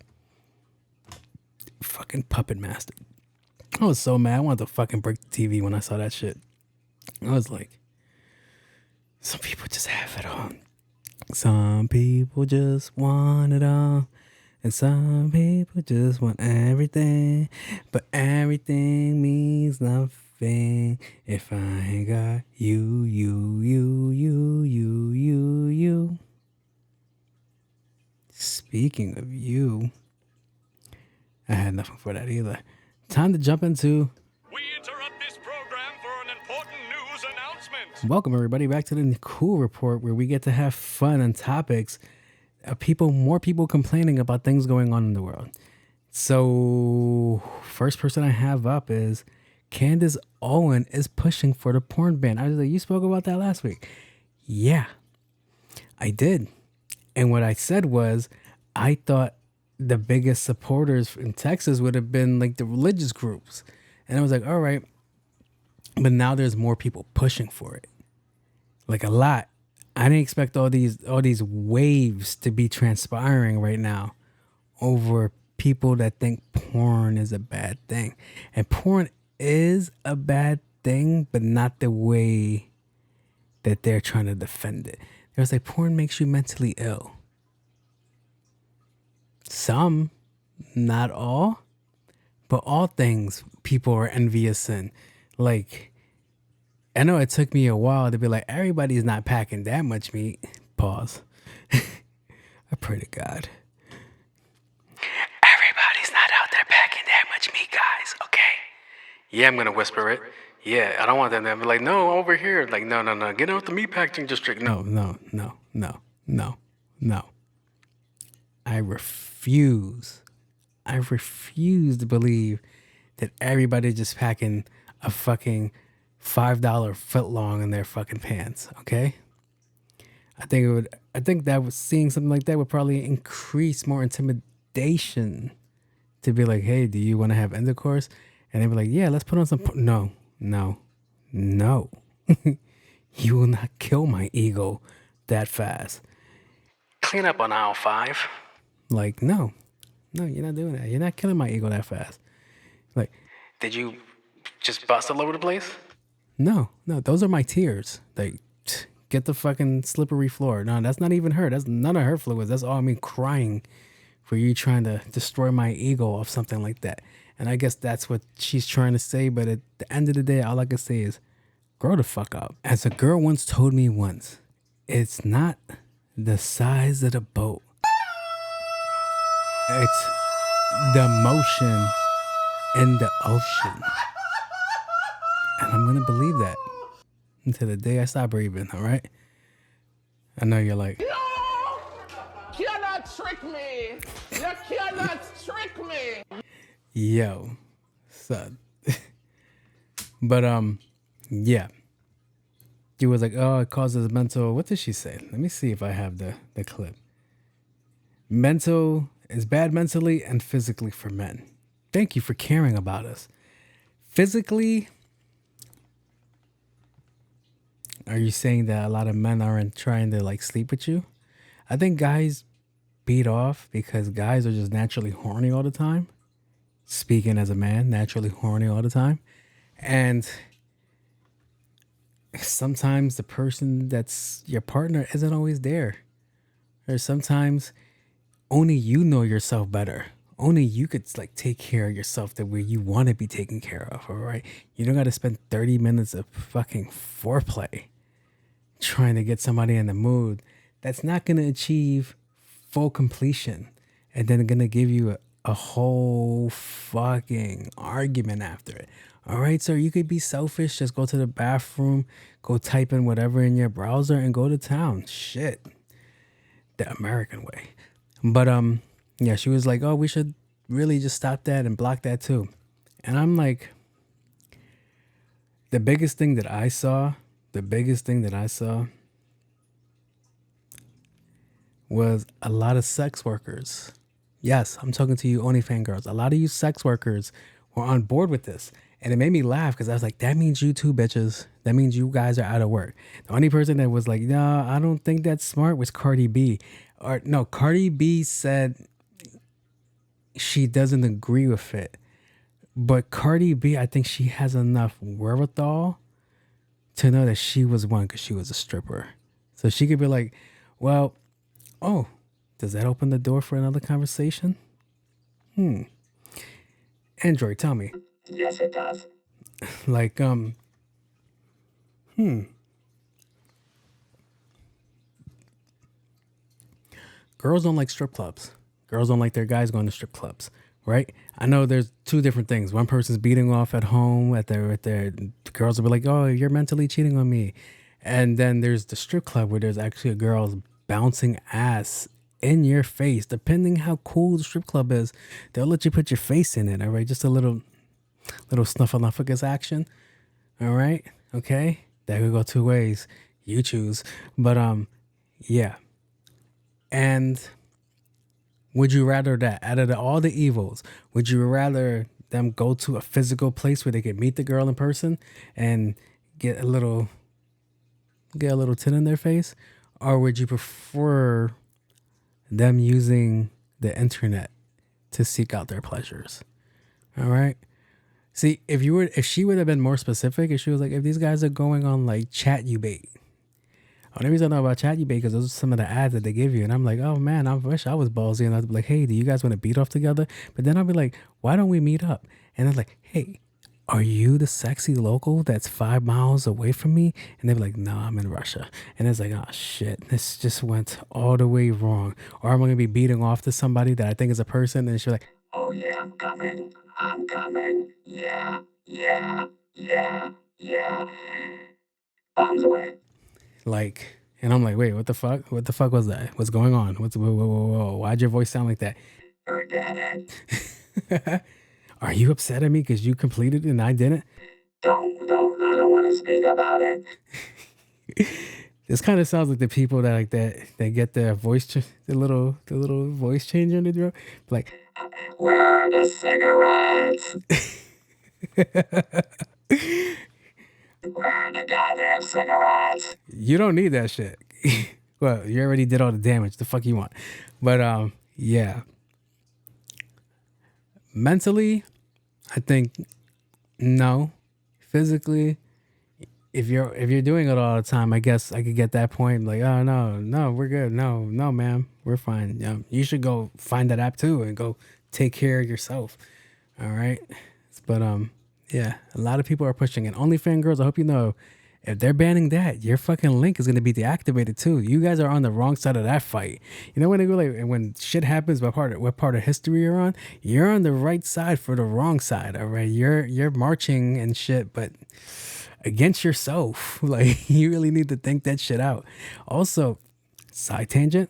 S1: Fucking puppet master. I was so mad. I wanted to fucking break the TV when I saw that shit. I was like, some people just have it all. Some people just want it all. And some people just want everything. But everything means nothing if I ain't got you. Speaking of you, I had nothing for that either. Time to jump into...
S5: We interrupt this program for an important news announcement.
S1: Welcome everybody back to the Cool Report, where we get to have fun on topics of more people complaining about things going on in the world. So first person I have up is Candace Owens is pushing for the porn ban. I was like, you spoke about that last week. Yeah, I did. And what I said was, I thought the biggest supporters in Texas would have been like the religious groups. And I was like, all right. But now there's more people pushing for it. Like a lot. I didn't expect all these waves to be transpiring right now over people that think porn is a bad thing. And porn is a bad thing, but not the way that they're trying to defend it. There's like, porn makes you mentally ill. Some, not all, but all things people are envious in. Like, I know it took me a while to be like, everybody's not packing that much meat. Pause. I pray to God. Everybody's not out there packing that much meat, guys, okay? Yeah, I'm going to whisper it. Yeah, I don't want them to be like, no, over here. Like, no. Get out the meatpacking district. No. I refuse to believe that everybody's just packing a fucking $5 footlong in their fucking pants, okay? I think that was seeing something like that would probably increase more intimidation to be like, hey, do you want to have intercourse? And they'd be like, yeah, let's put on some... No. You will not kill my ego that fast. Clean up on aisle 5. Like, no, you're not doing that. You're not killing my ego that fast. Like, did you just bust all over the place? No, those are my tears. Like, get the fucking slippery floor. No, that's not even her. That's none of her fluids. That's all me crying for you trying to destroy my ego of something like that. And I guess that's what she's trying to say. But at the end of the day, all I can say is, grow the fuck up. As a girl once told me once, it's not the size of the boat. It's the motion in the ocean. And I'm going to believe that until the day I stop breathing, all right? I know you're like...
S2: No! Cannot trick me! You cannot trick me!
S1: Yo, son. But yeah. She was like, oh, it causes mental. What did she say? Let me see if I have the clip. Mental is bad mentally and physically for men. Thank you for caring about us. Physically, are you saying that a lot of men aren't trying to like sleep with you? I think guys beat off because guys are just naturally horny all the time. Speaking as a man, naturally horny all the time. And sometimes the person that's your partner isn't always there. Or sometimes only you know yourself better. Only you could like take care of yourself the way you want to be taken care of, all right? You don't got to spend 30 minutes of fucking foreplay trying to get somebody in the mood. That's not going to achieve full completion. And then going to give you a whole fucking argument after it. All right, so you could be selfish. Just go to the bathroom, go type in whatever in your browser and go to town. Shit. The American way. But yeah, she was like, oh, we should really just stop that and block that too. And I'm like, the biggest thing that I saw was a lot of sex workers. Yes, I'm talking to you OnlyFans girls. A lot of you sex workers were on board with this. And it made me laugh because I was like, that means you too, bitches. That means you guys are out of work. The only person that was like, no, I don't think that's smart was Cardi B. Or no, Cardi B said she doesn't agree with it. But Cardi B, I think she has enough wherewithal to know that she was one because she was a stripper. So she could be like, well, oh, does that open the door for another conversation? Android, tell me.
S10: Yes, it does.
S1: Like, girls don't like strip clubs. Girls don't like their guys going to strip clubs, right? I know there's two different things. One person's beating off at home at their the girls will be like, oh, you're mentally cheating on me. And then there's the strip club where there's actually a girl bouncing ass in your face. Depending how cool the strip club is, they'll let you put your face in it, all right? Just a little snuffleupagus action, all right? Okay? That could go two ways. You choose. But, yeah. And would you rather that, out of all the evils, would you rather them go to a physical place where they can meet the girl in person and get a little tit in their face? Or would you prefer them using the internet to seek out their pleasures? All right? See, if she would have been more specific, if she was like, if these guys are going on like chat you bait. The reason I know about chat you bait because those are some of the ads that they give you. And I'm like, oh man, I wish I was ballsy. And I'd be like, hey, do you guys want to beat off together? But then I'll be like, why don't we meet up? And they're like, hey, are you the sexy local that's 5 miles away from me? And they'd be like, no, I'm in Russia. And it's like, oh shit, this just went all the way wrong. Or I'm going to be beating off to somebody that I think is a person. And she's like,
S10: oh yeah, I'm coming. Yeah. Bombs away.
S1: Like, and I'm like, wait, what the fuck? What the fuck was that? What's going on? Whoa. Why'd your voice sound like that?
S10: Forget it.
S1: Are you upset at me because you completed it and I didn't?
S10: Don't, I don't want to speak about it.
S1: This kind of sounds like the people that like that they get their voice, the little voice changer in the throat. Like,
S10: where are the cigarettes? Where are the goddamn cigarettes?
S1: You don't need that shit. Well, you already did all the damage. The fuck you want? But yeah. Mentally, I think no. Physically, if you're doing it all the time, I guess I could get that point. Like, oh no, we're good. No, ma'am, we're fine. You should go find that app too and go take care of yourself. All right. But yeah, a lot of people are pushing it. OnlyFans girls, I hope you know, if they're banning that, your fucking link is gonna be deactivated too. You guys are on the wrong side of that fight. You know when they go like, when shit happens, what part of history you're on? You're on the right side for the wrong side. All right, you're marching and shit, but against yourself. Like, you really need to think that shit out. Also, side tangent,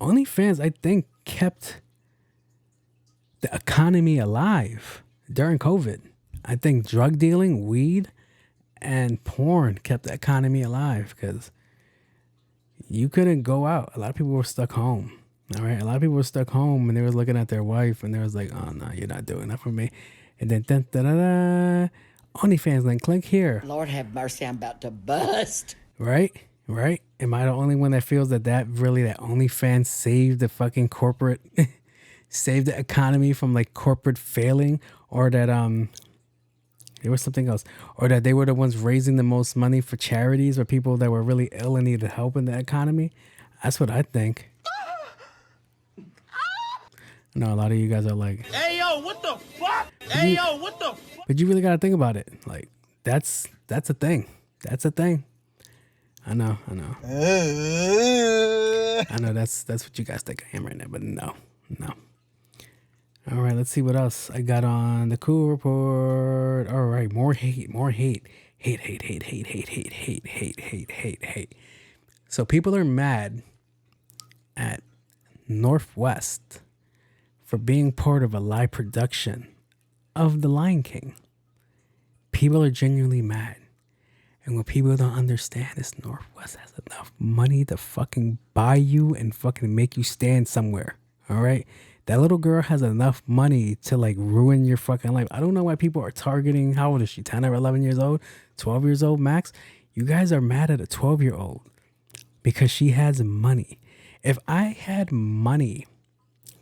S1: OnlyFans, I think, kept the economy alive during COVID. I think drug dealing, weed, and porn kept the economy alive because you couldn't go out. A lot of people were stuck home. All right. A lot of people were stuck home and they was looking at their wife and they was like, oh no, you're not doing that for me. And then OnlyFans link, click here.
S11: Lord have mercy, I'm about to bust.
S1: Right? Right? Am I the only one that feels that OnlyFans saved the fucking corporate, saved the economy from like corporate failing, or that there was something else, or that they were the ones raising the most money for charities or people that were really ill and needed help in the economy? That's what I think. I know a lot of you guys are like,
S5: Hey yo, what the fuck? Hey yo, what the fuck?
S1: but you really got to think about it. Like that's a thing. That's a thing. I know. I know that's what you guys think I am right now, but no. All right, let's see what else I got on the cool report. All right, more hate. Hate. So people are mad at Northwest for being part of a live production of The Lion King. People are genuinely mad. And what people don't understand is Northwest has enough money to fucking buy you and fucking make you stand somewhere. All right? That little girl has enough money to like ruin your fucking life. I don't know why people are targeting, how old is she? 10 or 11 years old? 12 years old max? You guys are mad at a 12-year-old because she has money. If I had money,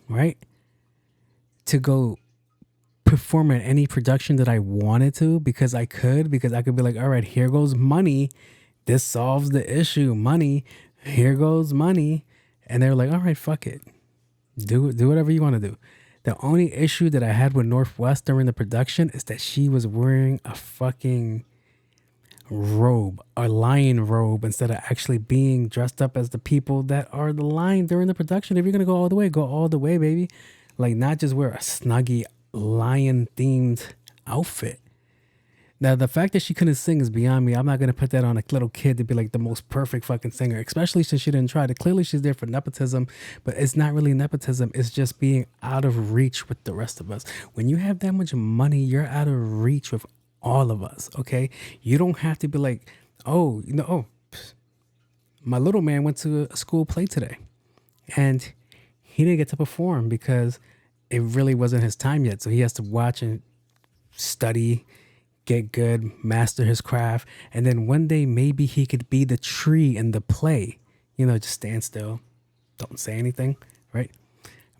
S1: right, to go perform in any production that I wanted to because I could be like, all right, here goes money. This solves the issue. Money. Here goes money. And they're like, all right, fuck it. Do whatever you want to do. The only issue that I had with Northwest during the production is that she was wearing a fucking robe, a lion robe, instead of actually being dressed up as the people that are the lion during the production. If you're going to go all the way, baby. Like, not just wear a snuggy lion themed outfit. Now, the fact that she couldn't sing is beyond me. I'm not going to put that on a little kid to be like the most perfect fucking singer, especially since she didn't try to. Clearly, she's there for nepotism, but it's not really nepotism. It's just being out of reach with the rest of us. When you have that much money, you're out of reach with all of us, okay? You don't have to be like, my little man went to a school play today, and he didn't get to perform because it really wasn't his time yet. So he has to watch and study, get good, master his craft. And then one day, maybe he could be the tree in the play. Just stand still. Don't say anything, right?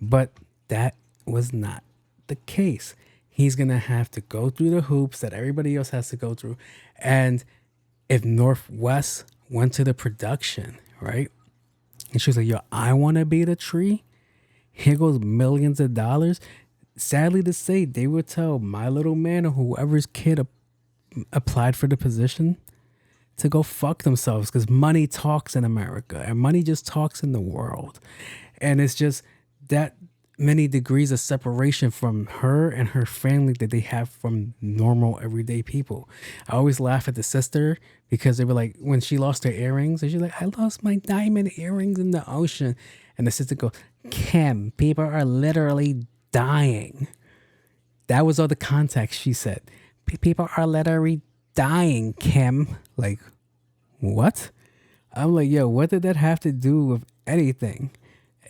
S1: But that was not the case. He's going to have to go through the hoops that everybody else has to go through. And if Northwest went to the production, right? And she was like, yo, I want to be the tree. Here goes millions of dollars. Sadly to say, they would tell my little man or whoever's kid applied for the position to go fuck themselves, because money talks in America and money just talks in the world. And it's just that many degrees of separation from her and her family that they have from normal everyday people. I always laugh at the sister because they were like, when she lost her earrings, and she's like, I lost my diamond earrings in the ocean. And the sister goes, Kim, people are literally dying. That was all the context she said. People are literally dying, Kim. Like, what? I'm like, yo, what did that have to do with anything?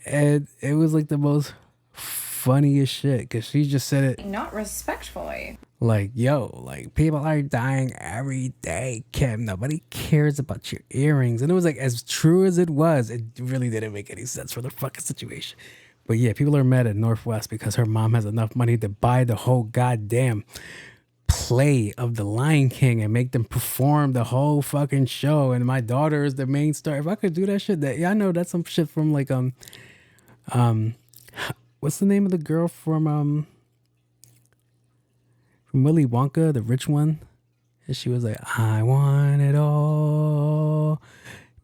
S1: And it was like the most funniest shit because she just said it
S7: Not respectfully.
S1: like, yo, like people are dying every day, Kim. Nobody cares about your earrings. And it was like, as true as it was, it really didn't make any sense for the fucking situation. But yeah, people are mad at Northwest because her mom has enough money to buy the whole goddamn play of The Lion King and make them perform the whole fucking show. And my daughter is the main star. If I could do that shit, I know that's some shit from like what's the name of the girl from Willy Wonka, the rich one? And she was like, I want it all.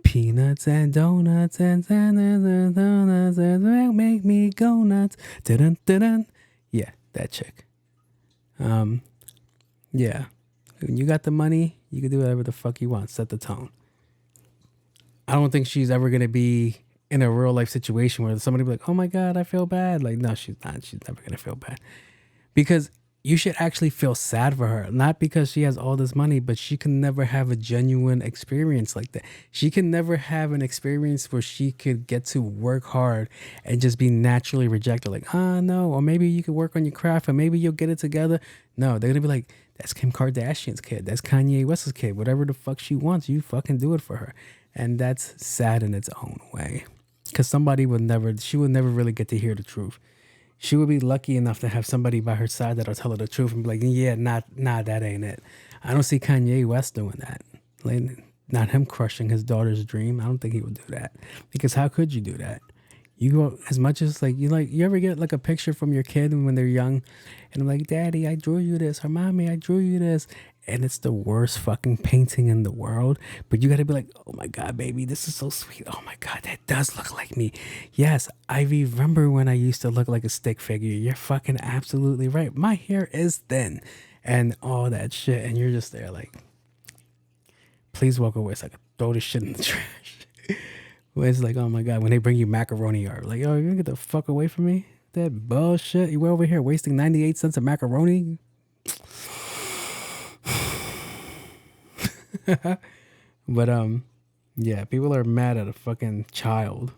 S1: Peanuts and donuts and donuts and make me go nuts. Dun, dun, dun. Yeah, that chick. Yeah. When you got the money, you can do whatever the fuck you want. Set the tone. I don't think she's ever going to be in a real life situation where somebody be like, oh my God, I feel bad. Like, no, she's not. She's never going to feel bad. Because you should actually feel sad for her. Not because she has all this money, but she can never have a genuine experience like that. She can never have an experience where she could get to work hard and just be naturally rejected. Like, no. Or maybe you could work on your craft and maybe you'll get it together. No, they're going to be like, that's Kim Kardashian's kid. That's Kanye West's kid. Whatever the fuck she wants, you fucking do it for her. And that's sad in its own way. Because she would never really get to hear the truth. She would be lucky enough to have somebody by her side that'll tell her the truth and be like, yeah, nah, that ain't it. I don't see Kanye West doing that. Like, not him crushing his daughter's dream. I don't think he would do that. Because how could you do that? You go as much as you ever get like a picture from your kid when they're young and I'm like, Daddy, I drew you this, or Mommy, I drew you this. And it's the worst fucking painting in the world. But you got to be like, oh my God, baby, this is so sweet. Oh my God, that does look like me. Yes, I remember when I used to look like a stick figure. You're fucking absolutely right. My hair is thin and all that shit. And you're just there like, please walk away so I can throw this shit in the trash. Where it's like, oh my God, when they bring you macaroni, you're like, oh, you're going to get the fuck away from me? That bullshit. You were over here wasting 98 cents of macaroni? But yeah, people are mad at a fucking child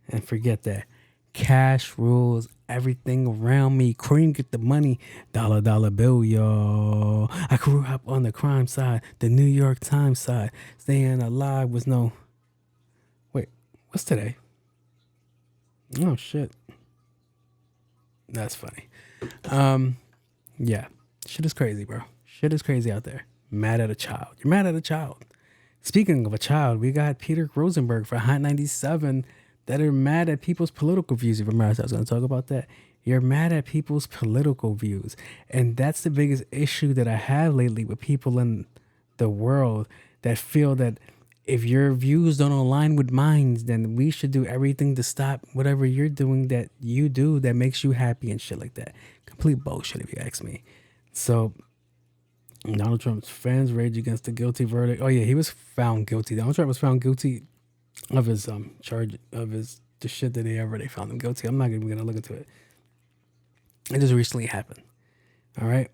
S1: and forget that cash rules everything around me. Cream get the money, dollar bill, y'all. I grew up on the crime side, the New York Times side. Staying alive was no. Wait, what's today? Oh shit, that's funny. Yeah, shit is crazy, bro. Shit is crazy out there. Mad at a child. You're mad at a child. Speaking of a child, we got Peter Rosenberg for Hot 97 that are mad at people's political views. Remember, I was going to talk about that. You're mad at people's political views. And that's the biggest issue that I have lately with people in the world that feel that if your views don't align with mine, then we should do everything to stop whatever you're doing that you do that makes you happy and shit like that. Complete bullshit if you ask me. So Donald Trump's fans rage against the guilty verdict. Oh yeah, he was found guilty. Donald Trump was found guilty of his charge of the shit that they found him guilty. I'm not even gonna look into it. It just recently happened. All right,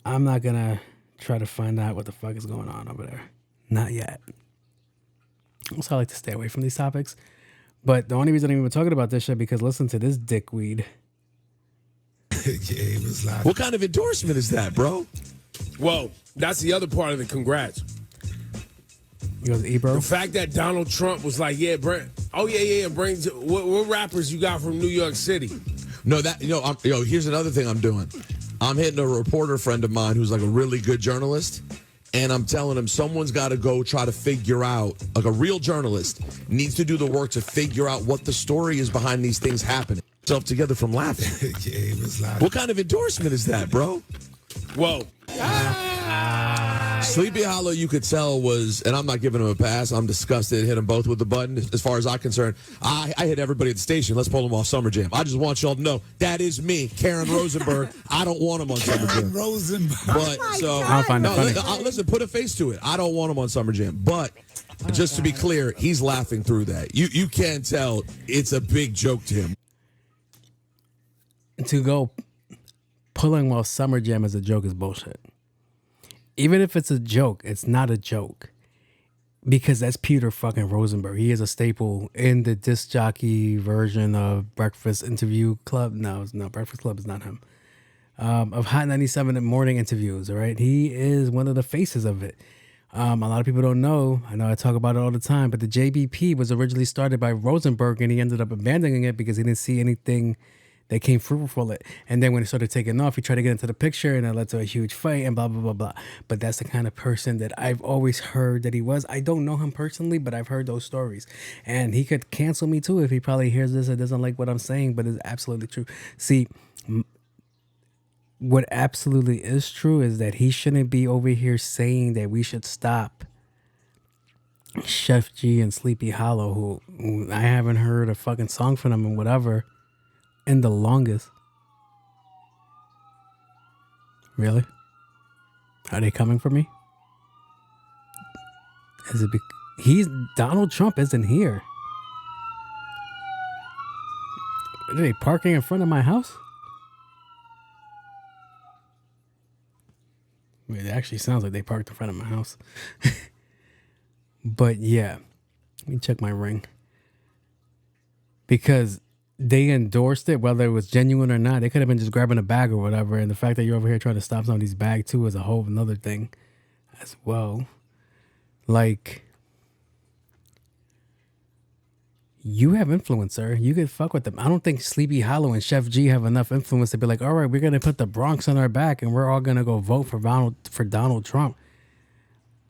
S1: I'm not gonna try to find out what the fuck is going on over there. Not yet. So I like to stay away from these topics. But the only reason I'm even talking about this shit because listen to this dickweed.
S12: Yeah, he was like, what kind of endorsement is that, bro?
S13: Well, that's the other part of the congrats.
S1: He goes, bro.
S13: The fact that Donald Trump was like, yeah, bring what rappers you got from New York City?
S12: No, here's another thing I'm doing. I'm hitting a reporter friend of mine who's like a really good journalist, and I'm telling him someone's got to go try to figure out, like a real journalist needs to do the work to figure out what the story is behind these things happening. Self together from laughing. Yeah, he was like, what kind of endorsement is that, bro?
S13: Whoa.
S12: Sleepy Hollow, you could tell was, and I'm not giving him a pass. I'm disgusted. Hit them both with the button. As far as I'm concerned, I hit everybody at the station. Let's pull them off Summer Jam. I just want y'all to know that is me, Karen Rosenberg. I don't want him on Summer Jam.
S14: Rosenberg.
S12: But
S1: I'll find it funny.
S12: Listen, put a face to it. I don't want him on Summer Jam. But just to be clear, he's laughing through that. You can't tell it's a big joke to him.
S1: To go pulling while Summer Jam is a joke is bullshit. Even if it's a joke, it's not a joke. Because that's Peter fucking Rosenberg. He is a staple in the disc jockey version of Breakfast Interview Club. No, Breakfast Club is not him. Of Hot 97 morning interviews, all right? He is one of the faces of it. A lot of people don't know. I know I talk about it all the time, but the JBP was originally started by Rosenberg, and he ended up abandoning it because he didn't see anything that came fruitful it. And then when it started taking off, he tried to get into the picture and it led to a huge fight and blah, blah, blah, blah. But that's the kind of person that I've always heard that he was. I don't know him personally, but I've heard those stories. And he could cancel me too if he probably hears this and doesn't like what I'm saying, but it's absolutely true. See, what absolutely is true is that he shouldn't be over here saying that we should stop Chef G and Sleepy Hollow, who I haven't heard a fucking song from them and whatever. And the longest. Really? Are they coming for me? Is it Donald Trump isn't here. Are they parking in front of my house? I mean, it actually sounds like they parked in front of my house. But yeah, let me check my ring. Because they endorsed it, whether it was genuine or not. They could have been just grabbing a bag or whatever. And the fact that you're over here trying to stop somebody's bag too is a whole another thing as well. Like, you have influence, sir. You could fuck with them. I don't think Sleepy Hollow and Chef G have enough influence to be like, all right, we're going to put the Bronx on our back and we're all going to go vote for Donald Trump.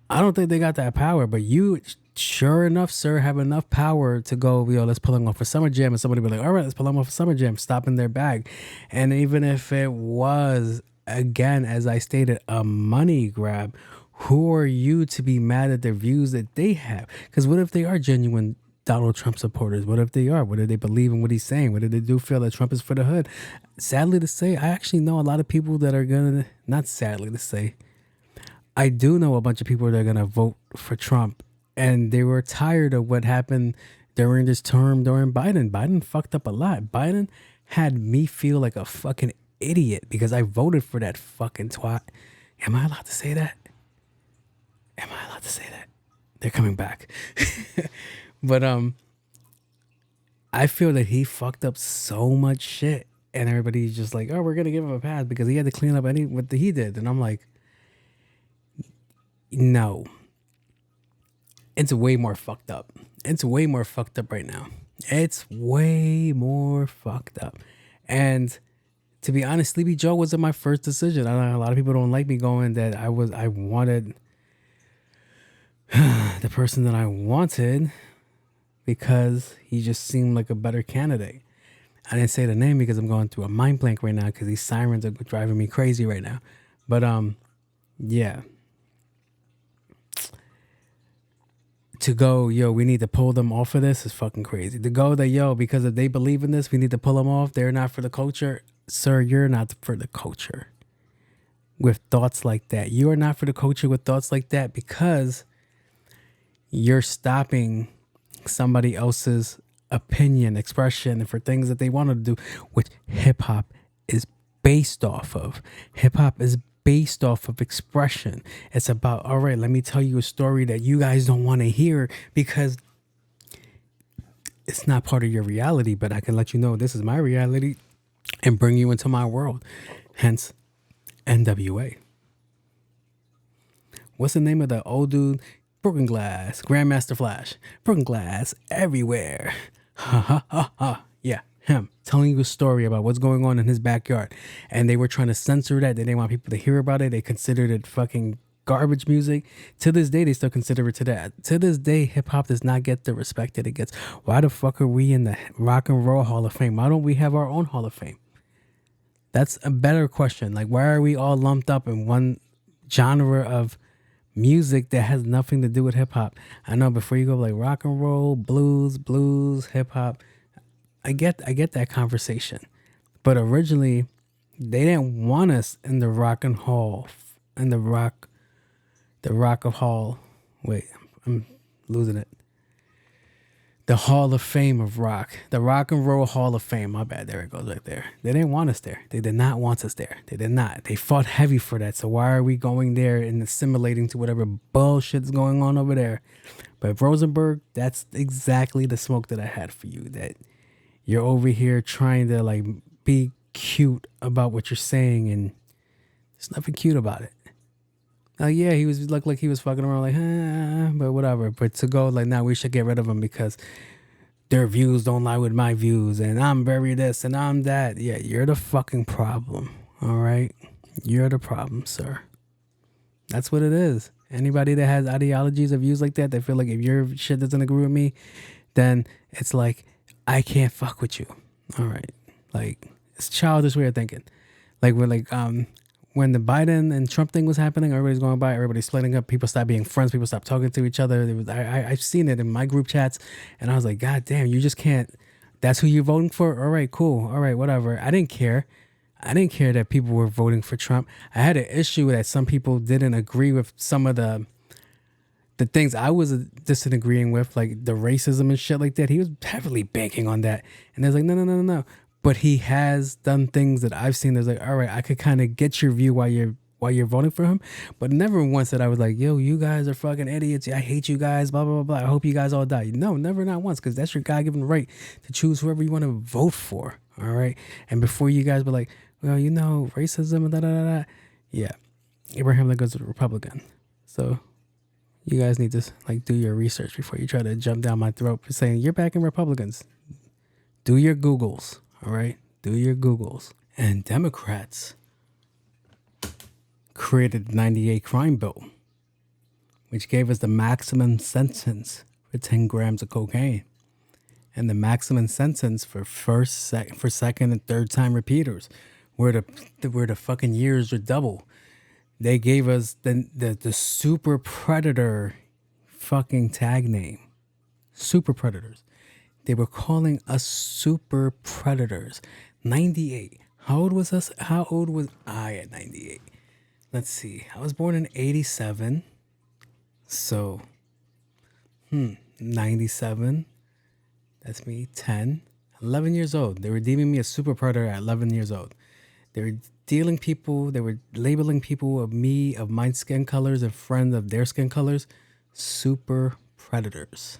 S1: I don't think they got that power, but you, sure enough, sir, have enough power to go, yo, let's pull them off for Summer Jam. And somebody be like, all right, let's pull them off for Summer Jam, stop in their bag. And even if it was, again, as I stated, a money grab, who are you to be mad at their views that they have? Because what if they are genuine Donald Trump supporters? What if they are? What if they believe in what he's saying? What if they do feel that Trump is for the hood? Sadly to say, I actually know a lot of people that are going to, not sadly to say, I do know a bunch of people that are going to vote for Trump, and they were tired of what happened during this term during Biden. Biden fucked up a lot. Biden had me feel like a fucking idiot because I voted for that fucking twat. Am I allowed to say that? Am I allowed to say that? They're coming back. But I feel that he fucked up so much shit, and everybody's just like, oh, we're going to give him a pass because he had to clean up what he did. And I'm like, no, it's way more fucked up. It's way more fucked up right now. It's way more fucked up. And to be honest, Sleepy Joe wasn't my first decision. I know a lot of people don't like me going that I wanted the person that I wanted because he just seemed like a better candidate. I didn't say the name because I'm going through a mind blank right now because these sirens are driving me crazy right now. But yeah. To go, yo, we need to pull them off of this is fucking crazy. To go that, yo, because if they believe in this, we need to pull them off. They're not for the culture. Sir, you're not for the culture with thoughts like that. You are not for the culture with thoughts like that because you're stopping somebody else's opinion, expression, and for things that they wanted to do, which hip hop is based off of. Hip hop is based off of expression. It's about, all right, let me tell you a story that you guys don't want to hear because it's not part of your reality, but I can let you know this is my reality and bring you into my world. Hence, NWA. What's the name of the old dude? Broken Glass, Grandmaster Flash. Broken Glass everywhere. Ha ha ha ha. Yeah, him telling you a story about what's going on in his backyard. And they were trying to censor that. They didn't want people to hear about it. They considered it fucking garbage music. To this day, they still consider it to that. To this day, hip hop does not get the respect that it gets. Why the fuck are we in the Rock and Roll Hall of Fame? Why don't we have our own Hall of Fame? That's a better question. Like, why are we all lumped up in one genre of music that has nothing to do with hip hop? I know before you go like rock and roll, blues, hip hop, I get that conversation. But originally, they didn't want us in the rock and hall, in the rock of hall. Wait, I'm losing it. The Hall of Fame of rock, the Rock and Roll Hall of Fame. My bad, there it goes right there. They didn't want us there. They did not want us there. They did not. They fought heavy for that. So why are we going there and assimilating to whatever bullshit's going on over there? But Rosenberg, that's exactly the smoke that I had for you. That you're over here trying to like be cute about what you're saying, and there's nothing cute about it. Yeah, he was looked like he was fucking around like, but whatever. But to go like, now we should get rid of him because their views don't lie with my views, and I'm very this and I'm that. Yeah, you're the fucking problem. All right, you're the problem, sir. That's what it is. Anybody that has ideologies or views like that, they feel like if your shit doesn't agree with me, then it's like I can't fuck with you. All right, like it's childish way of thinking. Like we're like when the Biden and Trump thing was happening, everybody's going by, everybody's splitting up, people stopped being friends, people stopped talking to each other. I've seen it in my group chats, and I was like, God damn, you just can't. That's who you're voting for? All right, cool. All right, whatever. I didn't care. I didn't care that people were voting for Trump. I had an issue that some people didn't agree with some of the things I was disagreeing with, like the racism and shit like that. He was heavily banking on that. And there's like, no. But he has done things that I've seen that's like, all right, I could kind of get your view why why you're voting for him. But never once that I was like, yo, you guys are fucking idiots. I hate you guys, blah, blah, blah, blah. I hope you guys all die. No, never, not once, because that's your God-given right to choose whoever you want to vote for, all right? And before you guys were like, well, you know, racism, da, da, da, da. Yeah, Abraham Lincoln's a Republican. So you guys need to like do your research before you try to jump down my throat for saying you're backing Republicans. Do your Googles, all right? Do your Googles. And Democrats created the 98 crime bill, which gave us the maximum sentence for 10 grams of cocaine and the maximum sentence for second and third time repeaters, where the fucking years are double. They gave us the super predator fucking tag name. Super predators. They were calling us super predators. 98. How old was us? How old was I at 98? Let's see. I was born in 87. So, 97. That's me, 10. 11 years old. They were deeming me a super predator at 11 years old. They were labeling people of my skin colors and friends of their skin colors, super predators.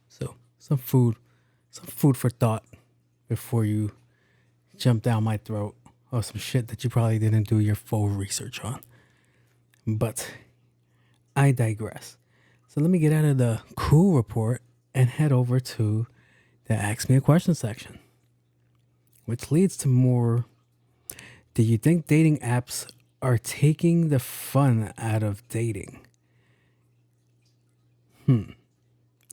S1: So, some food for thought before you jump down my throat or some shit that you probably didn't do your full research on. But I digress. So let me get out of the cool report and head over to the Ask Me a Question section, which leads to more. Do you think dating apps are taking the fun out of dating? Do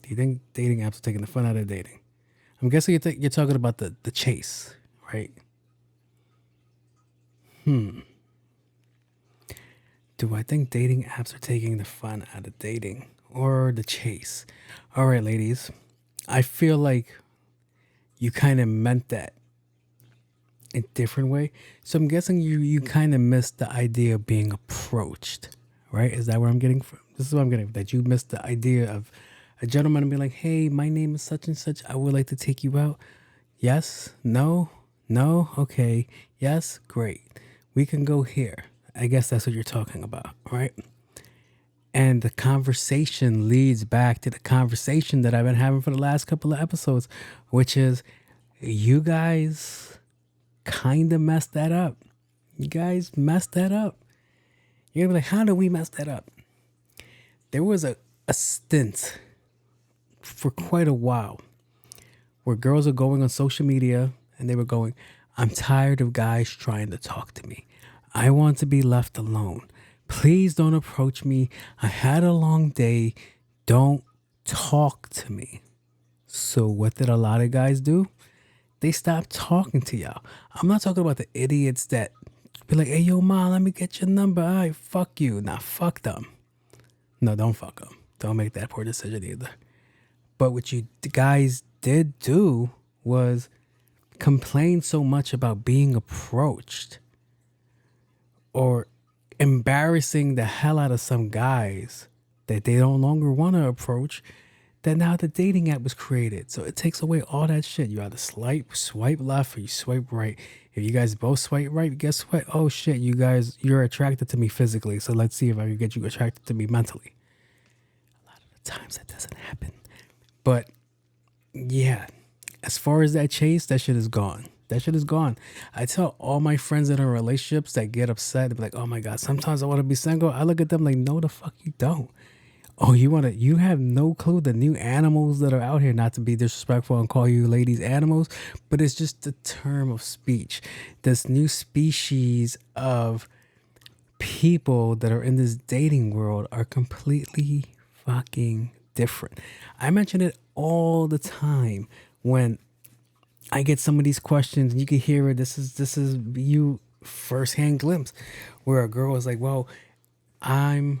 S1: you think dating apps are taking the fun out of dating? I'm guessing you're talking about the chase, right? Do I think dating apps are taking the fun out of dating or the chase? All right, ladies, I feel like you kind of meant that a different way. So I'm guessing you kind of missed the idea of being approached, right? Is that where I'm getting from? This is what I'm getting, that you missed the idea of a gentleman and be like, hey, my name is such and such. I would like to take you out. Yes? No? No? Okay. Yes? Great. We can go here. I guess that's what you're talking about, right? And the conversation leads back to the conversation that I've been having for the last couple of episodes, which is you guys kind of messed that up. You guys messed that up. You're gonna be like, how did we mess that up? There was a stint for quite a while where girls are going on social media and they were going, I'm tired of guys trying to talk to me. I want to be left alone. Please don't approach me. I had a long day. Don't talk to me. So what did a lot of guys do? They stopped talking to y'all. I'm not talking about the idiots that be like, hey, yo, ma, let me get your number. All right, fuck you. Nah, fuck them. No, don't fuck them. Don't make that poor decision either. But what you guys did do was complain so much about being approached or embarrassing the hell out of some guys that they no longer want to approach, that now the dating app was created. So it takes away all that shit. You either swipe left or you swipe right. If you guys both swipe right, guess what? Oh shit, you're attracted to me physically. So let's see if I can get you attracted to me mentally. A lot of the times that doesn't happen. But yeah, as far as that chase, that shit is gone. That shit is gone. I tell all my friends that are in relationships that get upset, they're like, oh my God, sometimes I want to be single. I look at them like, no, the fuck you don't. Oh, you have no clue the new animals that are out here, not to be disrespectful and call you ladies animals, but it's just the term of speech. This new species of people that are in this dating world are completely fucking different. I mention it all the time when I get some of these questions and you can hear it. This is you firsthand glimpse where a girl was like, well, I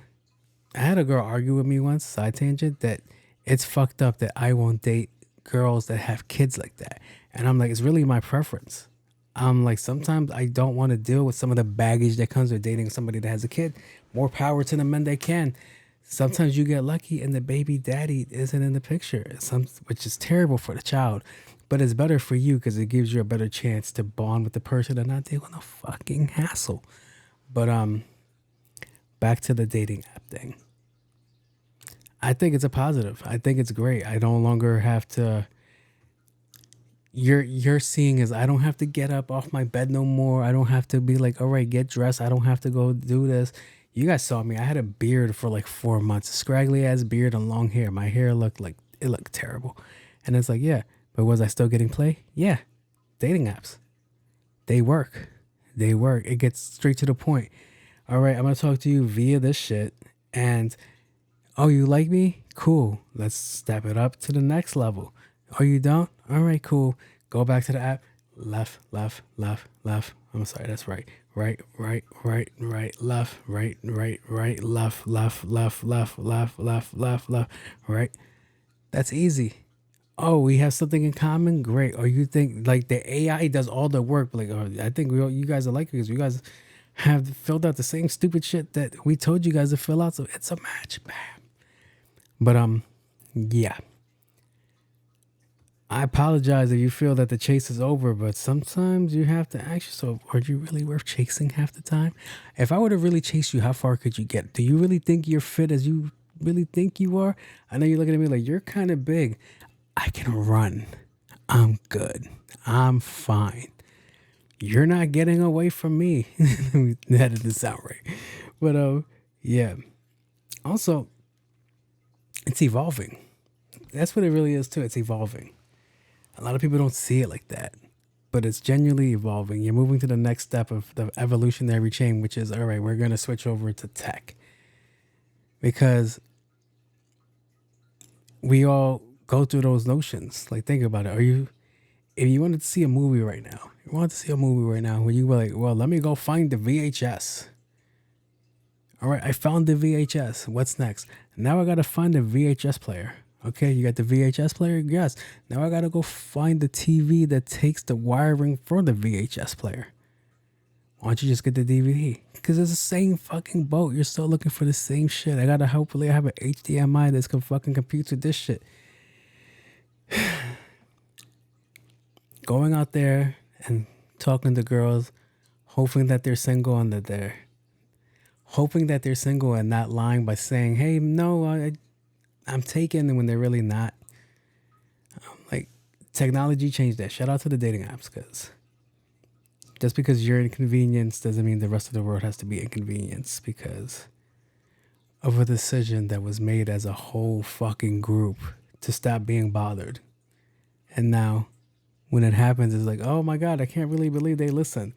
S1: had a girl argue with me once, side tangent, that it's fucked up that I won't date girls that have kids like that. And I'm like, it's really my preference. I'm like, sometimes I don't want to deal with some of the baggage that comes with dating somebody that has a kid. More power to the men that can. Sometimes you get lucky and the baby daddy isn't in the picture, which is terrible for the child. But it's better for you because it gives you a better chance to bond with the person and not deal with a fucking hassle. But back to the dating app thing. I think it's a positive. I think it's great. I no longer have to. You're seeing is I don't have to get up off my bed no more. I don't have to be like, all right, get dressed. I don't have to go do this. You guys saw me. I had a beard for like 4 months, a scraggly ass beard and long hair. My hair looked terrible. And it's like, yeah, but was I still getting play? Yeah. Dating apps. They work. They work. It gets straight to the point. All right, I'm going to talk to you via this shit. And, oh, you like me? Cool. Let's step it up to the next level. Oh, you don't? All right, cool. Go back to the app. Left, left, left, left. I'm sorry, that's right. Right, right, right, right, left, right, right, right, left, left, left, left, left, left, left, left, right. That's easy. Oh, we have something in common? Great. Or you think like the AI does all the work? Like, oh, I think you guys are like because you guys have filled out the same stupid shit that we told you guys to fill out. So it's a match. Bam. But yeah. I apologize if you feel that the chase is over, but sometimes you have to ask yourself, are you really worth chasing half the time? If I were to really chase you, how far could you get? Do you really think you're fit as you really think you are? I know you're looking at me like, you're kind of big. I can run. I'm good. I'm fine. You're not getting away from me. That didn't sound right. But yeah. Also, it's evolving. That's what it really is too. It's evolving. A lot of people don't see it like that, but it's genuinely evolving. You're moving to the next step of the evolutionary chain, which is, all right, we're going to switch over to tech. Because we all go through those notions. Like, think about it. If you wanted to see a movie right now, where you were like, well, let me go find the VHS. All right, I found the VHS. What's next? Now I got to find the VHS player. Okay, you got the VHS player? Yes. Now I got to go find the TV that takes the wiring for the VHS player. Why don't you just get the DVD? Because it's the same fucking boat. You're still looking for the same shit. I got to hopefully have an HDMI that's can fucking compute to this shit. Going out there and talking to girls, hoping that they're single and that they're hoping that they're single and not lying by saying, hey, no, I'm taken, when they're really not. Like, technology changed that. Shout out to the dating apps, because just because you're inconvenienced doesn't mean the rest of the world has to be inconvenienced because of a decision that was made as a whole fucking group to stop being bothered. And now, when it happens, it's like, oh my God, I can't really believe they listen.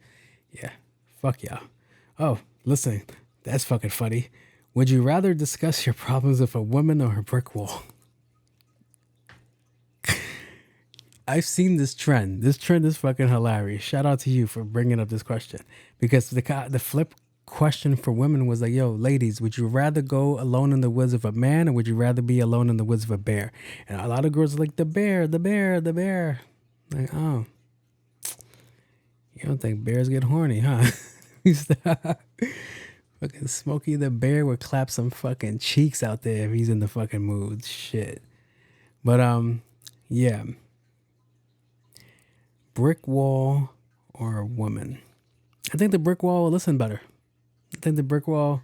S1: Yeah, fuck y'all. Oh, listen, that's fucking funny. Would you rather discuss your problems with a woman or a brick wall? I've seen this trend. This trend is fucking hilarious. Shout out to you for bringing up this question. Because the flip question for women was like, yo, ladies, would you rather go alone in the woods with a man or would you rather be alone in the woods with a bear? And a lot of girls are like, the bear, the bear, the bear. Like, oh. You don't think bears get horny, huh? Fucking Smokey the Bear would clap some fucking cheeks out there if he's in the fucking mood. Shit. But, yeah. Brick wall or a woman? I think the brick wall will listen better. I think the brick wall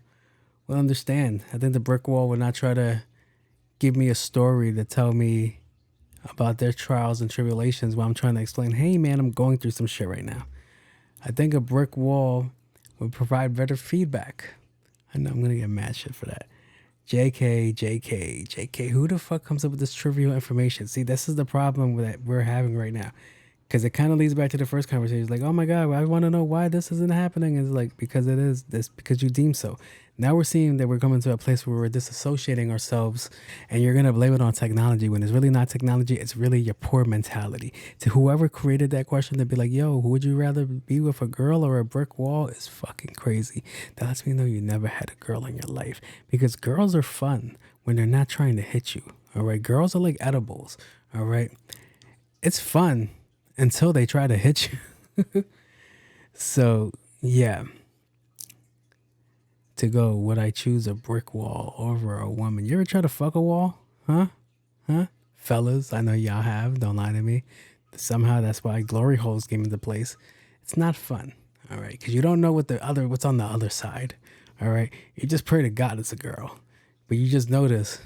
S1: will understand. I think the brick wall will not try to give me a story to tell me about their trials and tribulations while I'm trying to explain, hey, man, I'm going through some shit right now. I think a brick wall would provide better feedback. I know I'm going to get mad shit for that. JK. Who the fuck comes up with this trivial information? See, this is the problem that we're having right now. Because it kind of leads back to the first conversation. It's like, oh my God, I want to know why this isn't happening. And it's like, because it is this, because you deem so. Now we're seeing that we're coming to a place where we're disassociating ourselves and you're going to blame it on technology when it's really not technology. It's really your poor mentality. To whoever created that question, to be like, yo, who would you rather be with, a girl or a brick wall, is fucking crazy. That lets me know you never had a girl in your life, because girls are fun when they're not trying to hit you. All right. Girls are like edibles. All right. It's fun until they try to hit you. So, yeah. To go, would I choose a brick wall over a woman? You ever try to fuck a wall? Huh? Fellas, I know y'all have. Don't lie to me. Somehow that's why glory holes came into place. It's not fun. All right. Because you don't know what's on the other side. All right. You just pray to God it's a girl. But you just notice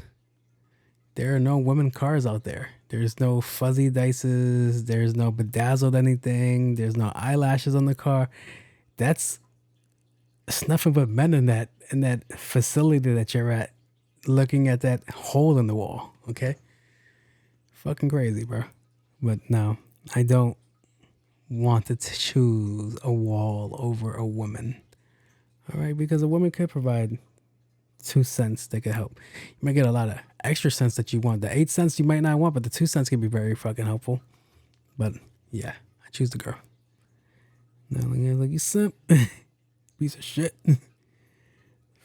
S1: there are no women cars out there. There's no fuzzy dices. There's no bedazzled anything. There's no eyelashes on the car. It's nothing but men in that facility that you're at, looking at that hole in the wall. Okay, fucking crazy, bro. But no, I don't want to choose a wall over a woman. All right, because a woman could provide 2 cents that could help. You might get a lot of extra cents that you want. The 8 cents you might not want, but the 2 cents can be very fucking helpful. But yeah, I choose the girl. Now look, you simp. Piece of shit.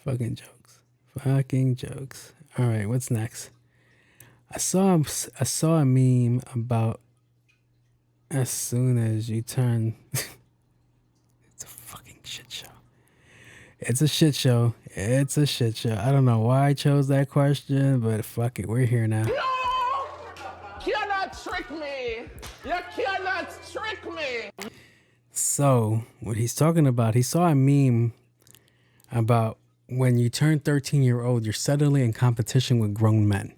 S1: Fucking jokes. All right, what's next? I saw a meme about as soon as you turn. It's a fucking shit show. It's a shit show. I don't know why I chose that question, but fuck it, we're here now.
S5: No! Cannot trick me! You cannot trick me!
S1: So, what he's talking about, he saw a meme about when you turn 13-year-old, you're suddenly in competition with grown men.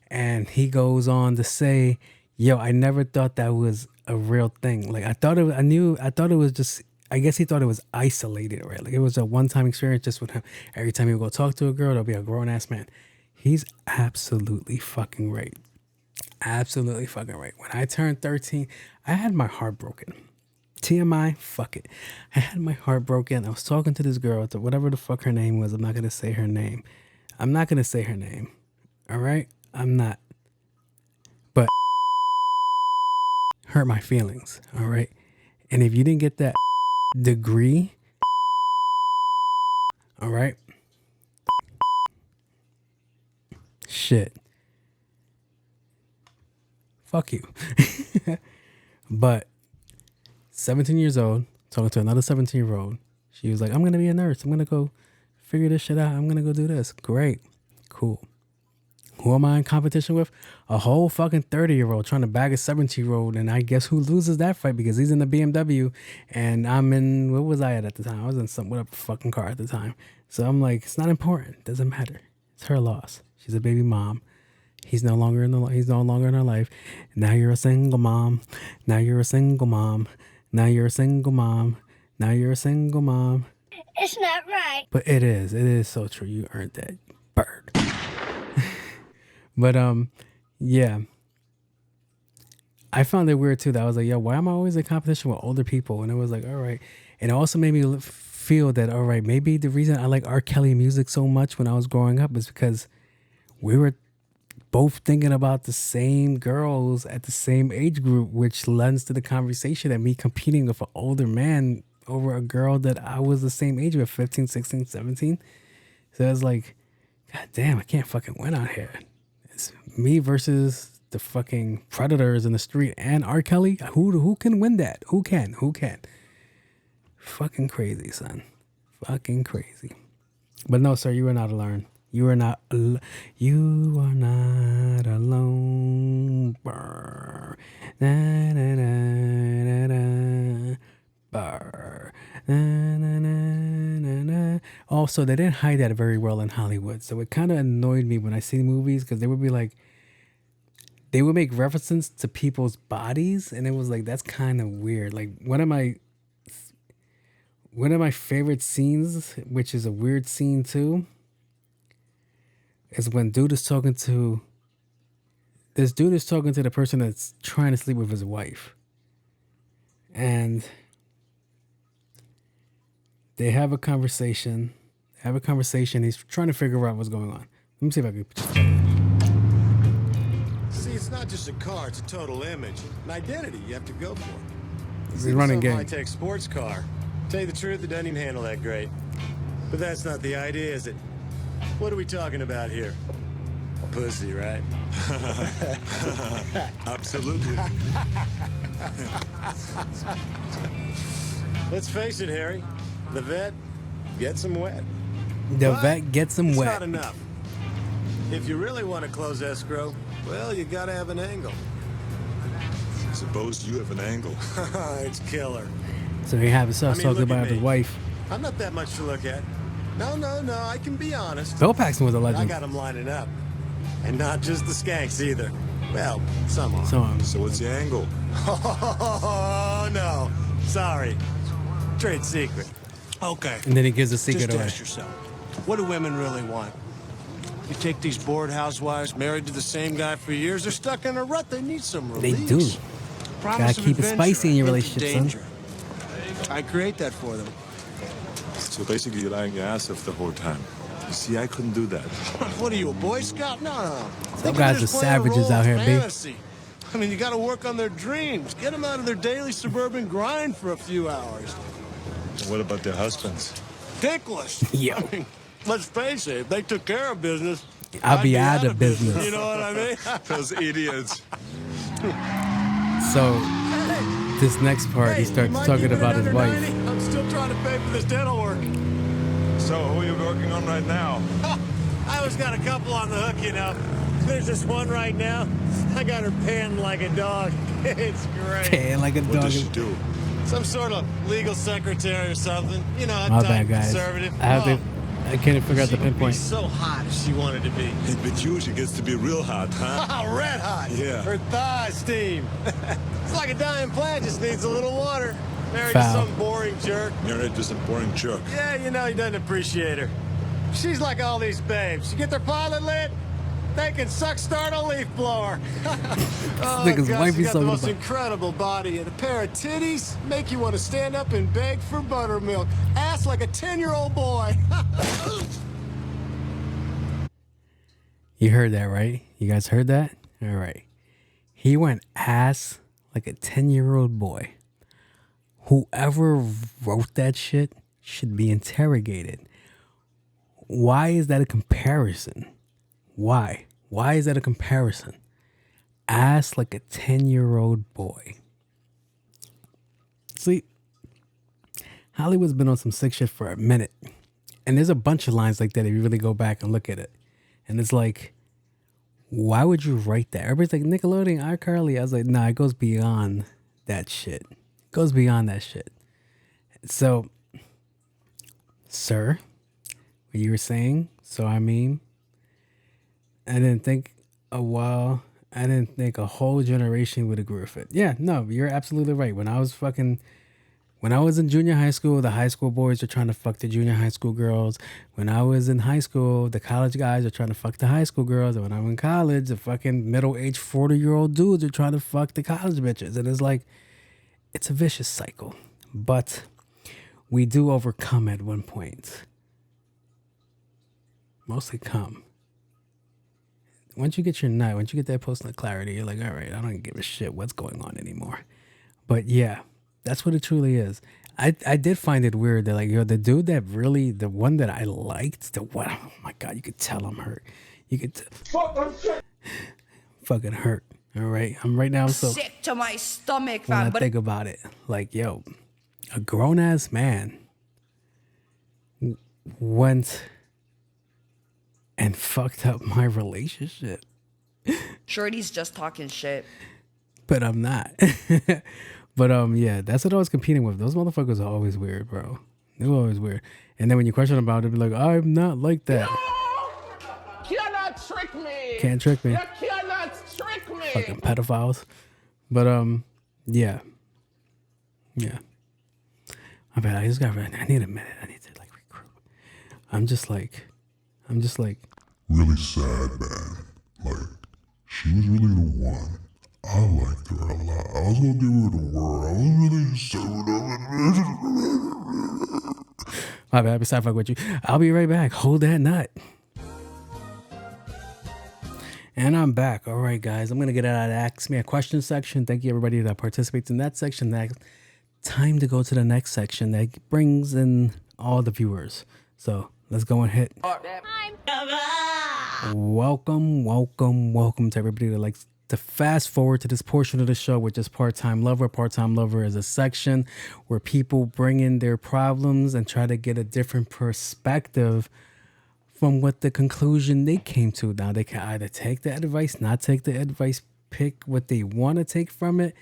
S1: And he goes on to say, yo, I never thought that was a real thing. Like, I thought it was just, I guess he thought it was isolated, right? Like, it was a one-time experience just with him. Every time he would go talk to a girl, there'll be a grown-ass man. He's absolutely fucking right. Absolutely fucking right. When I turned 13, I had my heart broken. TMI, fuck it. I had my heart broken. I was talking to this girl, to whatever the fuck her name was. I'm not going to say her name. All right? I'm not. But hurt my feelings. All right? And if you didn't get that degree, all right? Shit. Fuck you. But 17 years old, talking to another 17-year-old. She was like, I'm going to be a nurse. I'm going to go figure this shit out. I'm going to go do this. Great. Cool. Who am I in competition with? A whole fucking 30-year-old trying to bag a 17-year-old. And I guess who loses that fight because he's in the BMW and I'm in, what was I at the time? I was in some whatever fucking car at the time. So I'm like, it's not important. It doesn't matter. It's her loss. She's a baby mom. He's no longer in her life. Now you're a single mom. Now you're a single mom. Now you're a single mom. Now you're a single mom.
S3: It's not right.
S1: But it is. It is so true. You earned that, bird. But yeah. I found it weird too that I was like, yo, why am I always in competition with older people? And it was like, all right. And it also made me feel that, all right, maybe the reason I like R. Kelly music so much when I was growing up is because we were both thinking about the same girls at the same age group, which lends to the conversation and me competing with an older man over a girl that I was the same age with, 15, 16, 17. So it's like, God damn, I can't fucking win out here. It's me versus the fucking predators in the street and R. Kelly. Who can win that? Who can? Fucking crazy, son. Fucking crazy. But no, sir, you are not alone. You are not alone. Brr. Na, na, na, na, na. Brr. Na, na, na, na, na. Also, they didn't hide that very well in Hollywood. So it kind of annoyed me when I see movies because they would be like, they would make references to people's bodies. And it was like, that's kind of weird. Like one of my favorite scenes, which is a weird scene too, is when this dude is talking to the person that's trying to sleep with his wife. And they have a conversation. He's trying to figure out what's going on. Let me see if I can.
S14: See, it's not just a car, it's a total image. An identity you have to go for.
S1: He's running game.
S14: High-tech sports car. Tell you the truth, it doesn't even handle that great. But that's not the idea, is it? What are we talking about here? Pussy, right?
S15: Absolutely.
S14: Let's face it, Harry. The vet gets him wet.
S1: It's
S14: not enough. If you really want to close escrow, well, you gotta have an angle.
S15: Suppose you have an angle.
S14: It's killer.
S1: So he have himself talking about his wife.
S14: I'm not that much to look at. No, I can be honest.
S1: Bill Paxton was a
S14: I
S1: legend.
S14: got them lining up. And not just the skanks either. Well, some are.
S15: So what's the angle?
S14: Oh, no. Sorry. Trade secret. Okay.
S1: And then he gives the secret
S14: Just
S1: away.
S14: ask yourself, what do women really want? You take these bored housewives married to the same guy for years, they're stuck in a rut. They need some
S1: They
S14: release.
S1: do.
S14: Promise
S1: Gotta
S14: of
S1: keep it
S14: adventure,
S1: spicy in your
S14: hint of
S1: relationship, son.
S14: danger. I create that for them.
S15: So basically, you're lying your ass off the whole time. You see, I couldn't do that.
S14: What are you, a Boy Scout? No.
S1: Some guys are savages out here, babe.
S14: I mean, you got to work on their dreams. Get them out of their daily suburban grind for a few hours.
S15: What about their husbands?
S14: Dickless.
S1: Yo.
S14: I mean, let's face it, if they took care of business,
S1: I'll
S14: I'd
S1: be out of business.
S14: You know what I mean?
S15: Those idiots.
S1: So, this next part, he starts talking about his wife.
S14: I'm still trying to pay for this dental work.
S15: So, who are you working on right now?
S14: I always got a couple on the hook, you know. There's this one right now. I got her panting like a dog. It's great.
S1: Panting like a dog.
S15: What does she do?
S14: Some sort of legal secretary or something. You know,
S1: My
S14: type
S1: bad, guys.
S14: conservative.
S1: I can't figure out the
S14: She would be
S1: pinpoint.
S14: so hot if she wanted to be.
S15: Hey, but you, she gets to be real hot, huh?
S14: Red hot.
S15: Yeah.
S14: Her thighs steam. It's like a dying plant, just needs a little water. Married
S1: Foul.
S14: to some boring jerk.
S15: Married to some boring jerk.
S14: Yeah, you know he doesn't appreciate her. She's like all these babes. You get their pilot lit, they can suck start a leaf blower. Oh,
S1: nigga's
S14: God,
S1: wife
S14: she
S1: is
S14: got
S1: so
S14: the most
S1: good.
S14: incredible body and a pair of titties make you want to stand up and beg for buttermilk. Ass like a 10-year-old boy.
S1: You heard that, right? You guys heard that? All right. He went ass like a 10-year-old boy. Whoever wrote that shit should be interrogated. Why is that a comparison? Why? Why is that a comparison? Ass like a 10-year-old boy. See, Hollywood's been on some sick shit for a minute. And there's a bunch of lines like that if you really go back and look at it. And it's like, why would you write that? Everybody's like, Nickelodeon, iCarly. I was like, nah, it goes beyond that shit. It goes beyond that shit. So, sir, what you were saying, I didn't think a whole generation would agree with it. Yeah, no, you're absolutely right. When I was in junior high school, the high school boys are trying to fuck the junior high school girls. When I was in high school, the college guys are trying to fuck the high school girls. And when I'm in college, the fucking middle-aged 40-year-old dudes are trying to fuck the college bitches. And it's like, it's a vicious cycle. But we do overcome at one point. Mostly come. Once you get your nut, once you get that post-nut clarity, you're like, all right, I don't give a shit what's going on anymore. But yeah. That's what it truly is. I did find it weird that, like, yo, the dude that really, the one that I liked, the one, oh my God, you could tell I'm hurt. You could fucking hurt. All right. I'm so
S6: sick to my stomach,
S1: when
S6: fam.
S1: I
S6: But
S1: think about it. Like, yo, a grown ass man went and fucked up my relationship.
S6: Shorty's just talking shit.
S1: But I'm not. But yeah, that's what I was competing with. Those motherfuckers are always weird, bro. They're always weird. And then when you question about it, be like, I'm not like that.
S5: You cannot trick me.
S1: Can't trick me.
S5: You cannot trick me.
S1: Fucking pedophiles. But yeah. Yeah. I bet I need a minute. I need to like regroup. I'm just like
S16: really sad, man. Like, she was really the one. I liked her a lot. I was gonna give her the world. I was really so.
S1: My bad, besides fuck with you. I'll be right back. Hold that nut. And I'm back. All right, guys. I'm gonna get out of the Ask Me a Question section. Thank you, everybody that participates in that section. That time to go to the next section that brings in all the viewers. So let's go and hit. Welcome to everybody that likes to fast forward to this portion of the show, which is Part-Time Lover. Part-Time Lover is a section where people bring in their problems and try to get a different perspective from what the conclusion they came to. Now, they can either take the advice, not take the advice, pick what they want to take from it,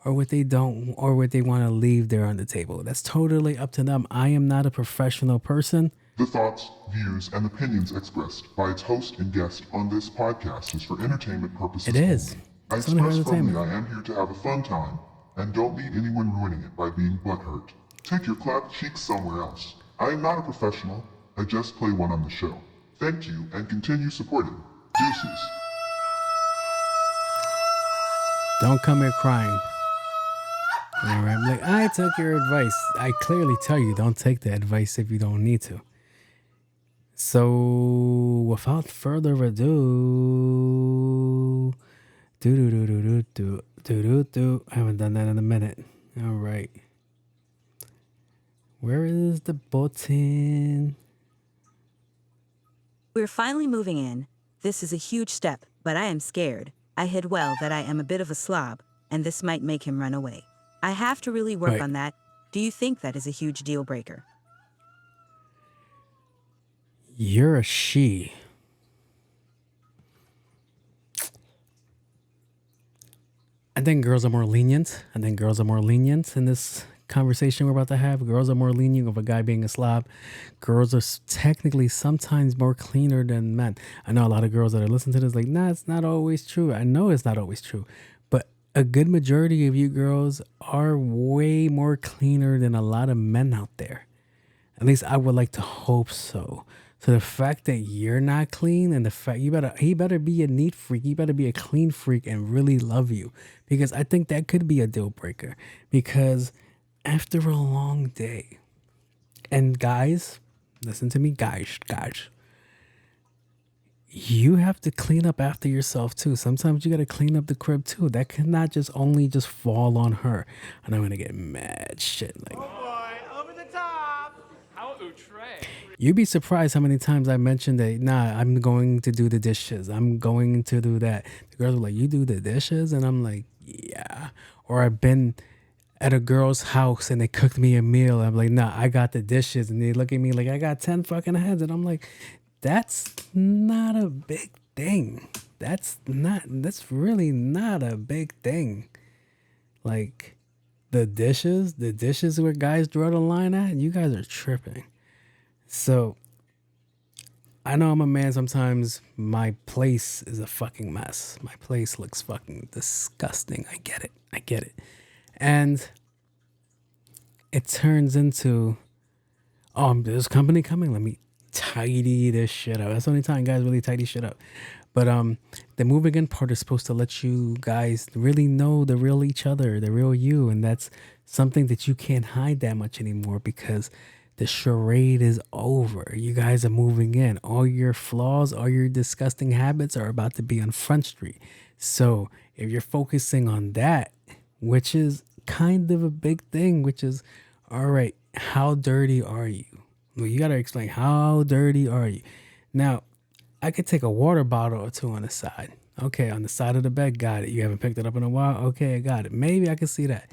S1: or what they don't, or what they want to leave there on the table. That's totally up to them. I am not a professional person.
S16: The thoughts, views, and opinions expressed by its host and guest on this podcast is for entertainment purposes
S1: It is.
S16: only. I
S1: It's only for
S16: express firmly
S1: entertainment.
S16: I am here to have a fun time, and don't need anyone ruining it by being butthurt. Take your clapped cheeks somewhere else. I am not a professional. I just play one on the show. Thank you, and continue supporting. Deuces.
S1: Don't come here crying. All right, like, I took your advice. I clearly tell you, don't take the advice if you don't need to. So, without further ado, I haven't done that in a minute. All right. Where is the button?
S17: We're finally moving in. This is a huge step, but I am scared. I hid well that I am a bit of a slob, and this might make him run away. I have to really work on that. Do you think that is a huge deal breaker?
S1: You're a she. I think girls are more lenient. I think girls are more lenient in this conversation we're about to have. Girls are more lenient of a guy being a slob. Girls are technically sometimes more cleaner than men. I know a lot of girls that are listening to this like, nah, it's not always true. I know it's not always true. But a good majority of you girls are way more cleaner than a lot of men out there. At least I would like to hope so. So the fact that you're not clean and the fact he better be a neat freak. He better be a clean freak and really love you, because I think that could be a deal breaker. Because after a long day, and guys, listen to me, guys, you have to clean up after yourself too. Sometimes you got to clean up the crib too. That cannot just only fall on her. And I'm going to get mad shit. Like, you'd be surprised how many times I mentioned that, nah, I'm going to do the dishes. I'm going to do that. The girls are like, you do the dishes? And I'm like, yeah. Or I've been at a girl's house and they cooked me a meal. I'm like, nah, I got the dishes. And they look at me like, I got 10 fucking heads. And I'm like, that's not a big thing. That's really not a big thing. Like, the dishes where guys draw the line at, you guys are tripping. So, I know I'm a man. Sometimes my place is a fucking mess. My place looks fucking disgusting. I get it. And it turns into, there's company coming. Let me tidy this shit up. That's the only time guys really tidy shit up. But the moving in part is supposed to let you guys really know the real each other, the real you. And that's something that you can't hide that much anymore, because the charade is over. You guys are moving in. All your flaws, all your disgusting habits are about to be on Front Street. So if you're focusing on that, which is kind of a big thing, which is, all right, how dirty are you? Well, you got to explain, how dirty are you? Now, I could take a water bottle or two on the side. Okay, on the side of the bed, got it. You haven't picked it up in a while? Okay, I got it. Maybe I can see that.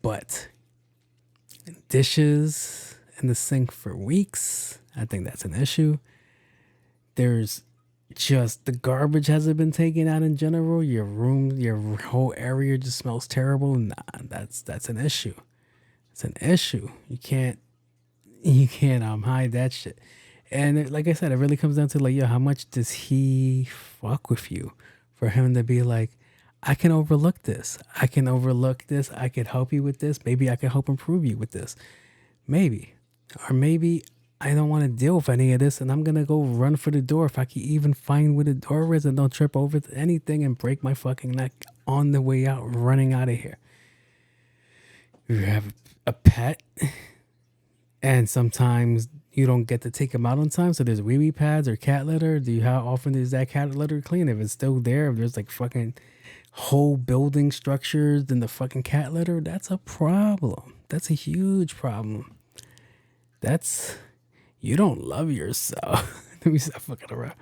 S1: But dishes in the sink for weeks, I think that's an issue. There's just the garbage hasn't been taken out in general. Your room, your whole area just smells terrible. Nah, that's an issue. It's an issue. You can't hide that shit. And like I said, it really comes down to like, yo, how much does he fuck with you for him to be like, I can overlook this. I can help you with this. Maybe I can help improve you with this. Maybe. Or maybe I don't want to deal with any of this and I'm going to go run for the door if I can even find where the door is and don't trip over anything and break my fucking neck on the way out, running out of here. You have a pet and sometimes you don't get to take them out on time. So there's wee-wee pads or cat litter. How often is that cat litter clean? If it's still there, if there's like fucking whole building structures in the fucking cat litter, that's a problem. That's a huge problem. You don't love yourself. Let me stop fucking around.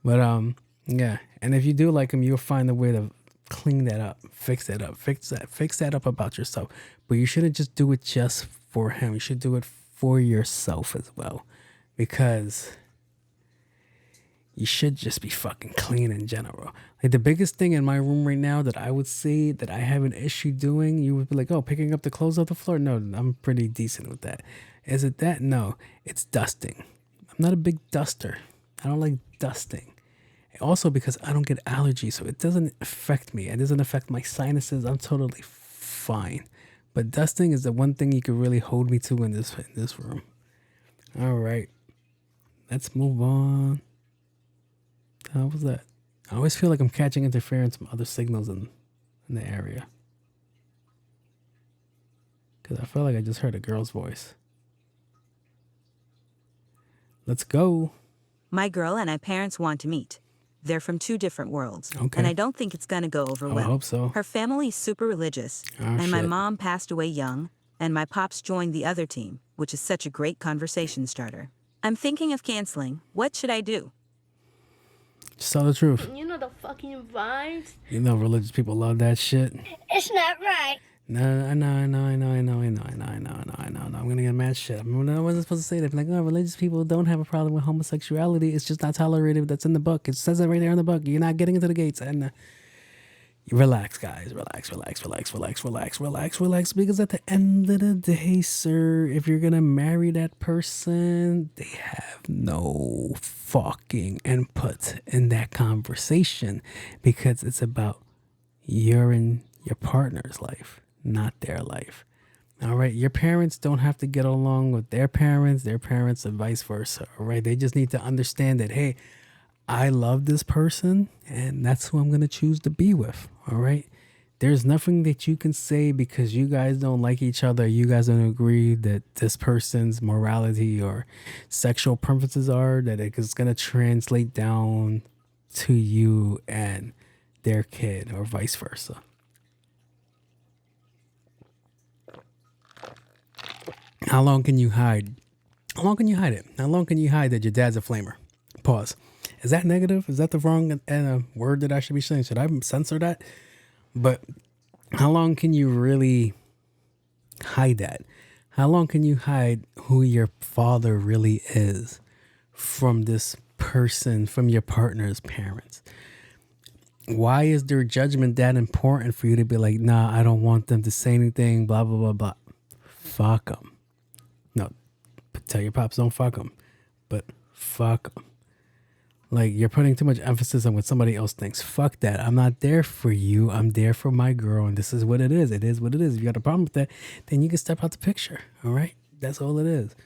S1: But yeah. And if you do like him, you'll find a way to clean that up, fix that up about yourself. But you shouldn't just do it just for him. You should do it for yourself as well, because you should just be fucking clean in general. Like the biggest thing in my room right now that I would say that I have an issue doing, you would be like, oh, picking up the clothes off the floor. No, I'm pretty decent with that. Is it that? No, it's dusting. I'm not a big duster. I don't like dusting. Also because I don't get allergies, so it doesn't affect me. It doesn't affect my sinuses. I'm totally fine. But dusting is the one thing you could really hold me to in this room. All right. Let's move on. How was that? I always feel like I'm catching interference from other signals in the area. Because I feel like I just heard a girl's voice. Let's go.
S17: My girl and I parents want to meet. They're from 2 different worlds.
S1: Okay.
S17: And I don't think it's gonna go over well.
S1: I hope so.
S17: Her family's super religious.
S1: Oh,
S17: and my
S1: shit.
S17: mom passed away young. And my pops joined the other team, which is such a great conversation starter. I'm thinking of canceling. What should I do?
S1: Just tell the truth.
S18: You know the fucking vibes?
S1: You know religious people love that shit.
S18: It's not right.
S1: No, I know. I'm gonna get mad shit. I wasn't supposed to say that. Like, oh, religious people don't have a problem with homosexuality. It's just not tolerated. That's in the book. It says it right there in the book. You're not getting into the gates. And relax, guys. Relax. Because at the end of the day, sir, if you're gonna marry that person, they have no fucking input in that conversation because it's about your and your partner's life, not their life. All right, your parents don't have to get along with their parents and vice versa. All right, they just need to understand that, hey, I love this person and that's who I'm going to choose to be with. All right, there's nothing that you can say because you guys don't like each other. You guys don't agree that this person's morality or sexual preferences are that it's going to translate down to you and their kid or vice versa. How long can you hide? How long can you hide it? How long can you hide that your dad's a flamer? Pause. Is that negative? Is that the wrong word that I should be saying? Should I censor that? But how long can you really hide that? How long can you hide who your father really is from this person, from your partner's parents? Why is their judgment that important for you to be like, nah, I don't want them to say anything, blah, blah, blah, blah. Fuck them. No, tell your pops don't fuck them, but fuck them. Like, you're putting too much emphasis on what somebody else thinks. Fuck that. I'm not there for you. I'm there for my girl, and this is what it is. It is what it is. If you got a problem with that, then you can step out the picture, all right? That's all it is.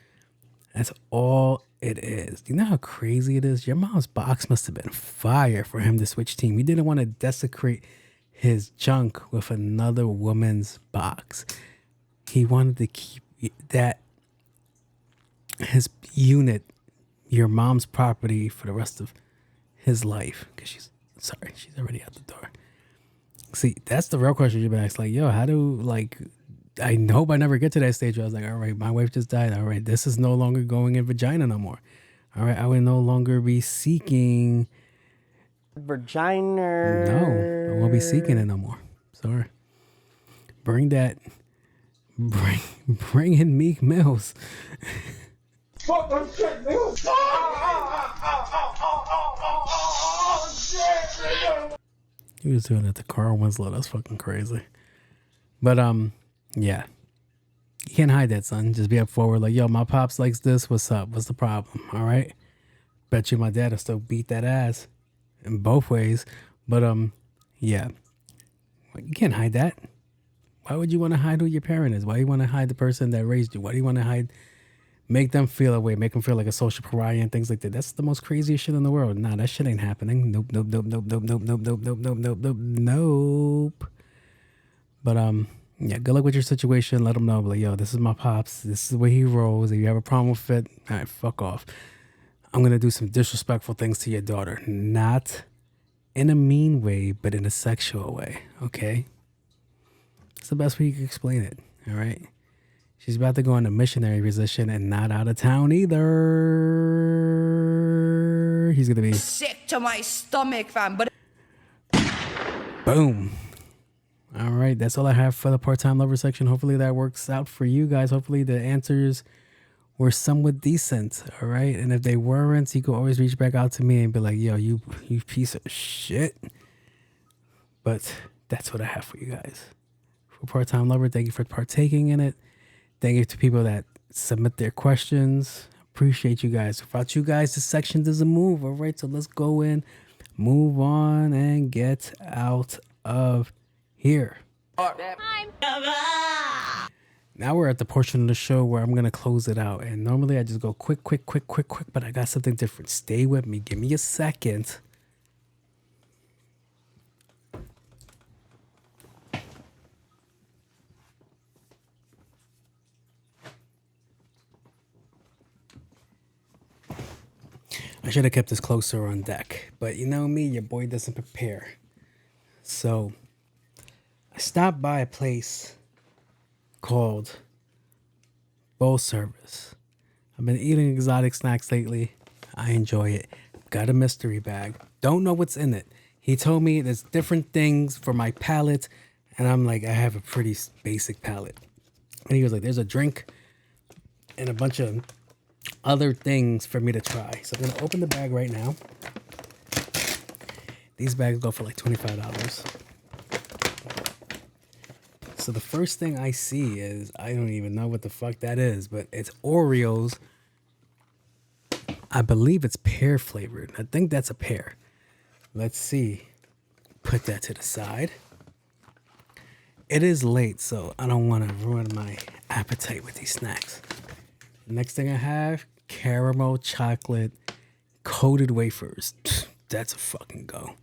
S1: That's all it is. Do you know how crazy it is? Your mom's box must have been fire for him to switch team. He didn't want to desecrate his junk with another woman's box. He wanted to keep that, his unit, your mom's property for the rest of his life. Because she's already out the door. See, that's the real question you've been asked. Like, yo, how do, like, I hope I never get to that stage where I was like, all right, my wife just died. All right, this is no longer going in vagina no more. All right, I would no longer be seeking
S2: vagina.
S1: No, I won't be seeking it no more. Sorry. Bring in Meek Mills.
S5: Fuck them shit, nigga.
S1: He was doing it to Carl Winslow. That's fucking crazy. But yeah. You can't hide that, son. Just be up forward. Like, yo, my pops likes this. What's up? What's the problem? All right. Bet you my dad will still beat that ass in both ways. But yeah. You can't hide that. Why would you want to hide who your parent is? Why do you want to hide the person that raised you? Why do you want to hide, make them feel a way, make them feel like a social pariah and things like that? That's the most craziest shit in the world. Nah, that shit ain't happening. Nope. But yeah, good luck with your situation. Let them know, like, yo, this is my pops. This is the way he rolls. If you have a problem with it, all right, fuck off. I'm gonna do some disrespectful things to your daughter, not in a mean way, but in a sexual way. Okay. It's the best way you can explain it. All right. She's about to go in a missionary position and not out of town either. He's going to be
S6: sick to my stomach, fam. But
S1: boom. All right. That's all I have for the part-time lover section. Hopefully that works out for you guys. Hopefully the answers were somewhat decent. All right. And if they weren't, you can always reach back out to me and be like, yo, you piece of shit. But that's what I have for you guys. For part-time lover, thank you for partaking in it. Thank you to people that submit their questions. Appreciate you guys. Without you guys, this section doesn't move. All right, so let's go in, move on, and get out of here. Now we're at the portion of the show where I'm going to close it out. And normally I just go quick, but I got something different. Stay with me. Give me a second. I should have kept this closer on deck. But you know me, your boy doesn't prepare. So I stopped by a place called Bowl Service. I've been eating exotic snacks lately. I enjoy it. Got a mystery bag. Don't know what's in it. He told me there's different things for my palate. And I'm like, I have a pretty basic palate. And he was like, there's a drink and a bunch of other things for me to try. So I'm going to open the bag right now. These bags go for like $25. So the first thing I see is, I don't even know what the fuck that is, but it's Oreos. I believe it's pear flavored. I think that's a pear. Let's see. Put that to the side. It is late, so I don't want to ruin my appetite with these snacks. Next thing I have, caramel chocolate coated wafers. That's a fucking go.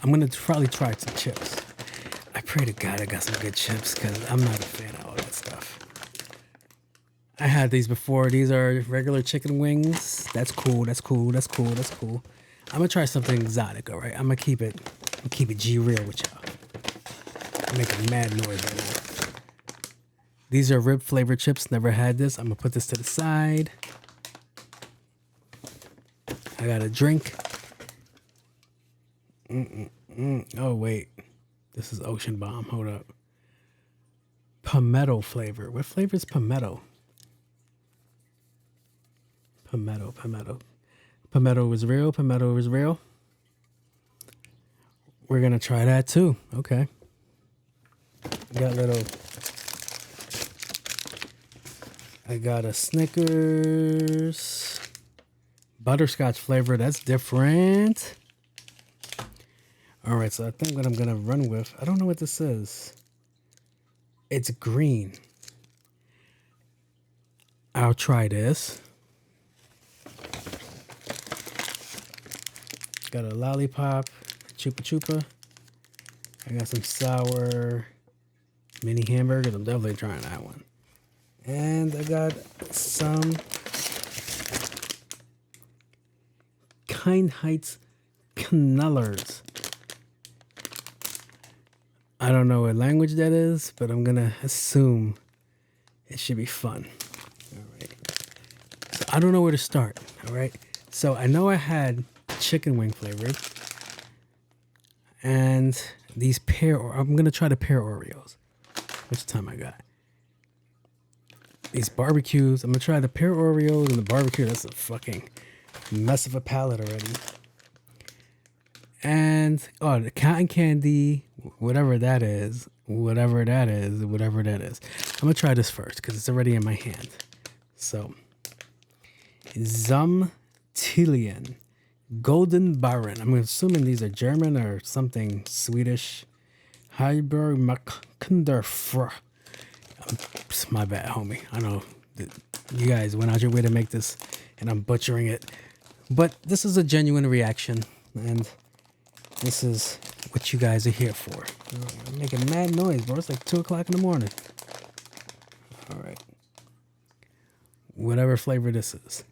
S1: I'm going to probably try some chips. I pray to God I got some good chips because I'm not a fan of all that stuff. I had these before. These are regular chicken wings. That's cool. I'm going to try something exotic, all right? I'm going to keep it G real with y'all. I'm making mad noise right now. These are rib flavored chips. Never had this. I'm going to put this to the side. I got a drink. Oh, wait. This is Ocean Bomb. Hold up. Palmetto flavor. What flavor is palmetto? Palmetto. Palmetto is real. We're going to try that too. Okay. I got a Snickers. Butterscotch flavor. That's different. All right, so I think what I'm going to run with, I don't know what this is. It's green. I'll try this. Got a lollipop, Chupa Chupa. I got some sour mini hamburgers. I'm definitely trying that one. And I got some Kind Heights Canellers. I don't know what language that is, but I'm going to assume it should be fun. All right. So I don't know where to start. All right. So I know I had chicken wing flavored. And these I'm going to try the pear Oreos. Which time I got? These barbecues. I'm going to try the pear Oreos and the barbecue. That's a fucking mess of a palate already. And, the cotton candy, whatever that is. I'm going to try this first because it's already in my hand. So, Zumtillion Golden Baron. I'm assuming these are German or something Swedish. Hybermakunderfra. It's my bad, homie. I know that you guys went out your way to make this and I'm butchering it. But this is a genuine reaction. And this is what you guys are here for. I'm making mad noise, bro. It's like 2 o'clock in the morning. All right. Whatever flavor this is.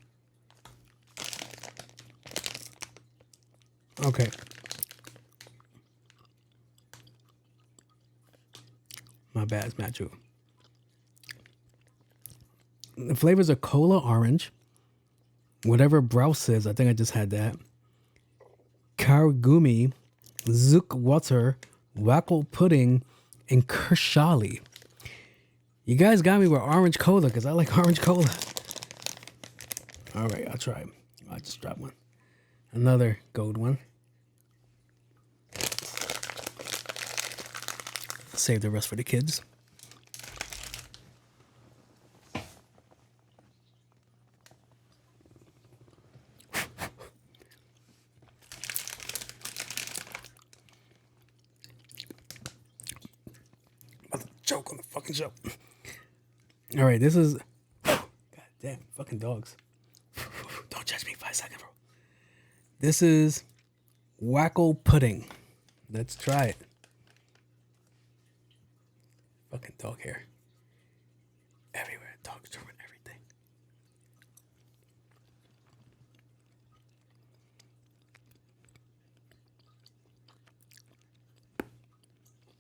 S1: Okay. My bad, it's Matthew. The flavors are cola orange. Whatever Browse is, I think I just had that. Kargumi, Zook Water, Wackle Pudding, and Kershali. You guys got me with orange cola because I like orange cola. All right, I'll try. I just dropped one. Another gold one. Save the rest for the kids. joke on the fucking show. All right, this is... God damn, fucking dogs. Don't judge me 5 seconds, bro. This is Wacko Pudding. Let's try it. Fucking dog hair. Everywhere. Dogs ruin everything.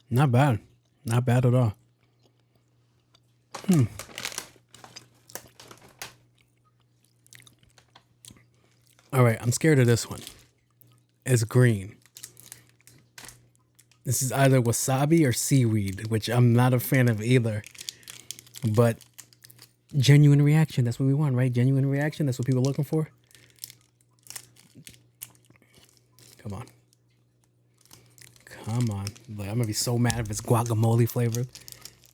S1: Not bad. Not bad at all. All right, I'm scared of this one. It's green. This is either wasabi or seaweed, which I'm not a fan of either. But genuine reaction, that's what we want, right? Genuine reaction, that's what people are looking for. Come on. Come on. Like, I'm gonna be so mad if it's guacamole flavored.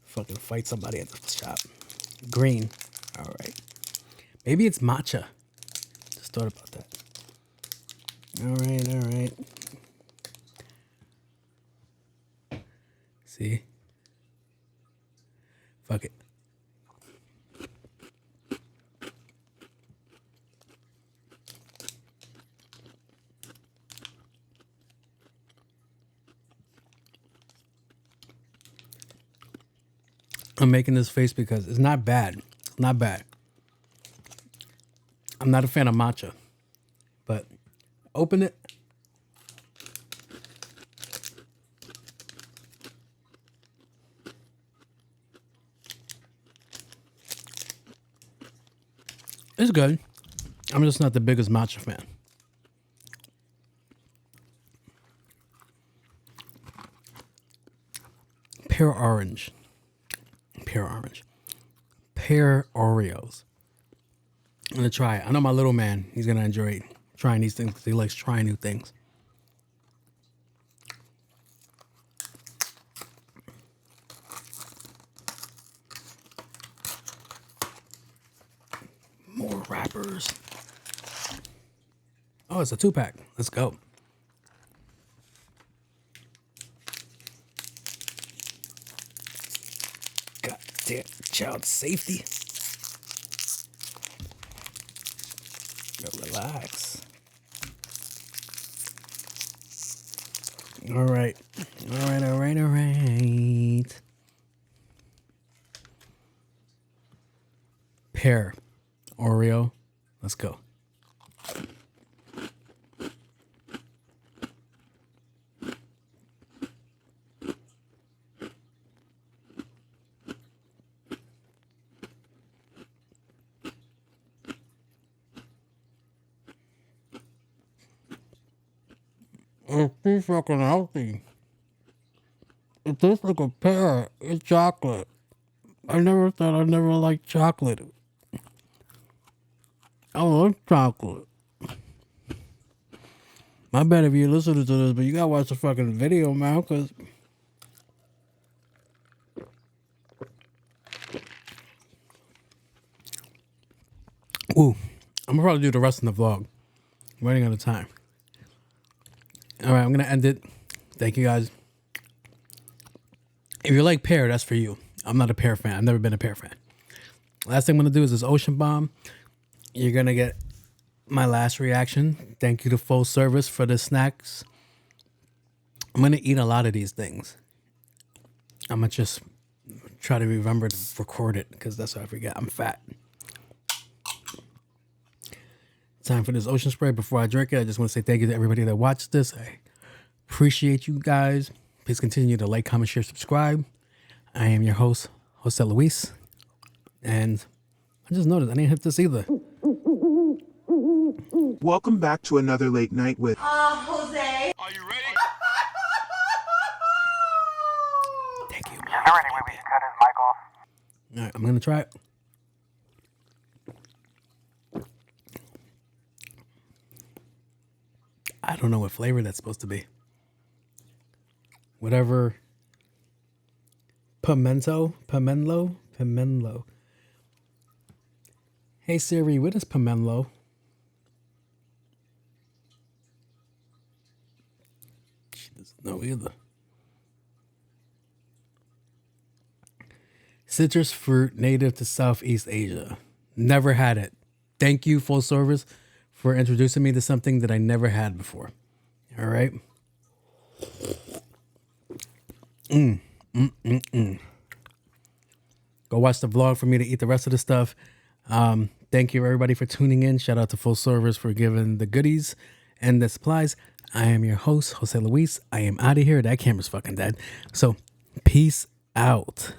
S1: Fucking fight somebody at the shop. Green. All right. Maybe it's matcha. Just thought about that. All right, all right. See? Fuck it. I'm making this face because it's not bad. Not bad. I'm not a fan of matcha. But open it. It's good. I'm just not the biggest matcha fan. Pear orange. Pear orange. Pear Oreos. I'm gonna try it. I know my little man, he's gonna enjoy trying these things because he likes trying new things. More wrappers. Oh, it's a 2-pack. Let's go. God damn, child safety. Yo, relax. All right. All right, all right, all right. Pear. Oreo. Let's go. It's too fucking healthy. It tastes like a pear. It's chocolate. I never thought I'd never like chocolate. I love chocolate. My bad if you're listening to this, but you gotta watch the fucking video, man, because... Ooh, I'm gonna probably do the rest of the vlog. I'm running out of time. All right, I'm gonna end it. Thank you guys. If you like pear, that's for you. I'm not a pear fan. I've never been a pear fan. Last thing I'm gonna do is this Ocean Bomb. You're gonna get my last reaction. Thank you to Full Service for the snacks. I'm gonna eat a lot of these things. I'm gonna just try to remember to record it because that's what I forget. I'm fat. Time for this ocean spray. Before I drink it, I just want to say thank you to everybody that watched this. I appreciate you guys. Please continue to like, comment, share, subscribe. I am your host, Jose Luis. And I just noticed I didn't hit this either.
S19: Welcome back to another late night with
S2: Jose.
S8: Are you ready?
S1: Thank you.
S2: Is there any way we can cut his mic off?
S1: All right, I'm going to try it. I don't know what flavor that's supposed to be. Whatever. Pimento? Pimento? Hey Siri, what is pimento? She doesn't know either. citrus fruit native to Southeast Asia. Never had it. Thank you, Full Service, for introducing me to something that I never had before. All right. Go watch the vlog for me to eat the rest of the stuff. Thank you, everybody, for tuning in. Shout out to Full Service for giving the goodies and the supplies. I am your host, Jose Luis. I am out of here. That camera's fucking dead. So, peace out.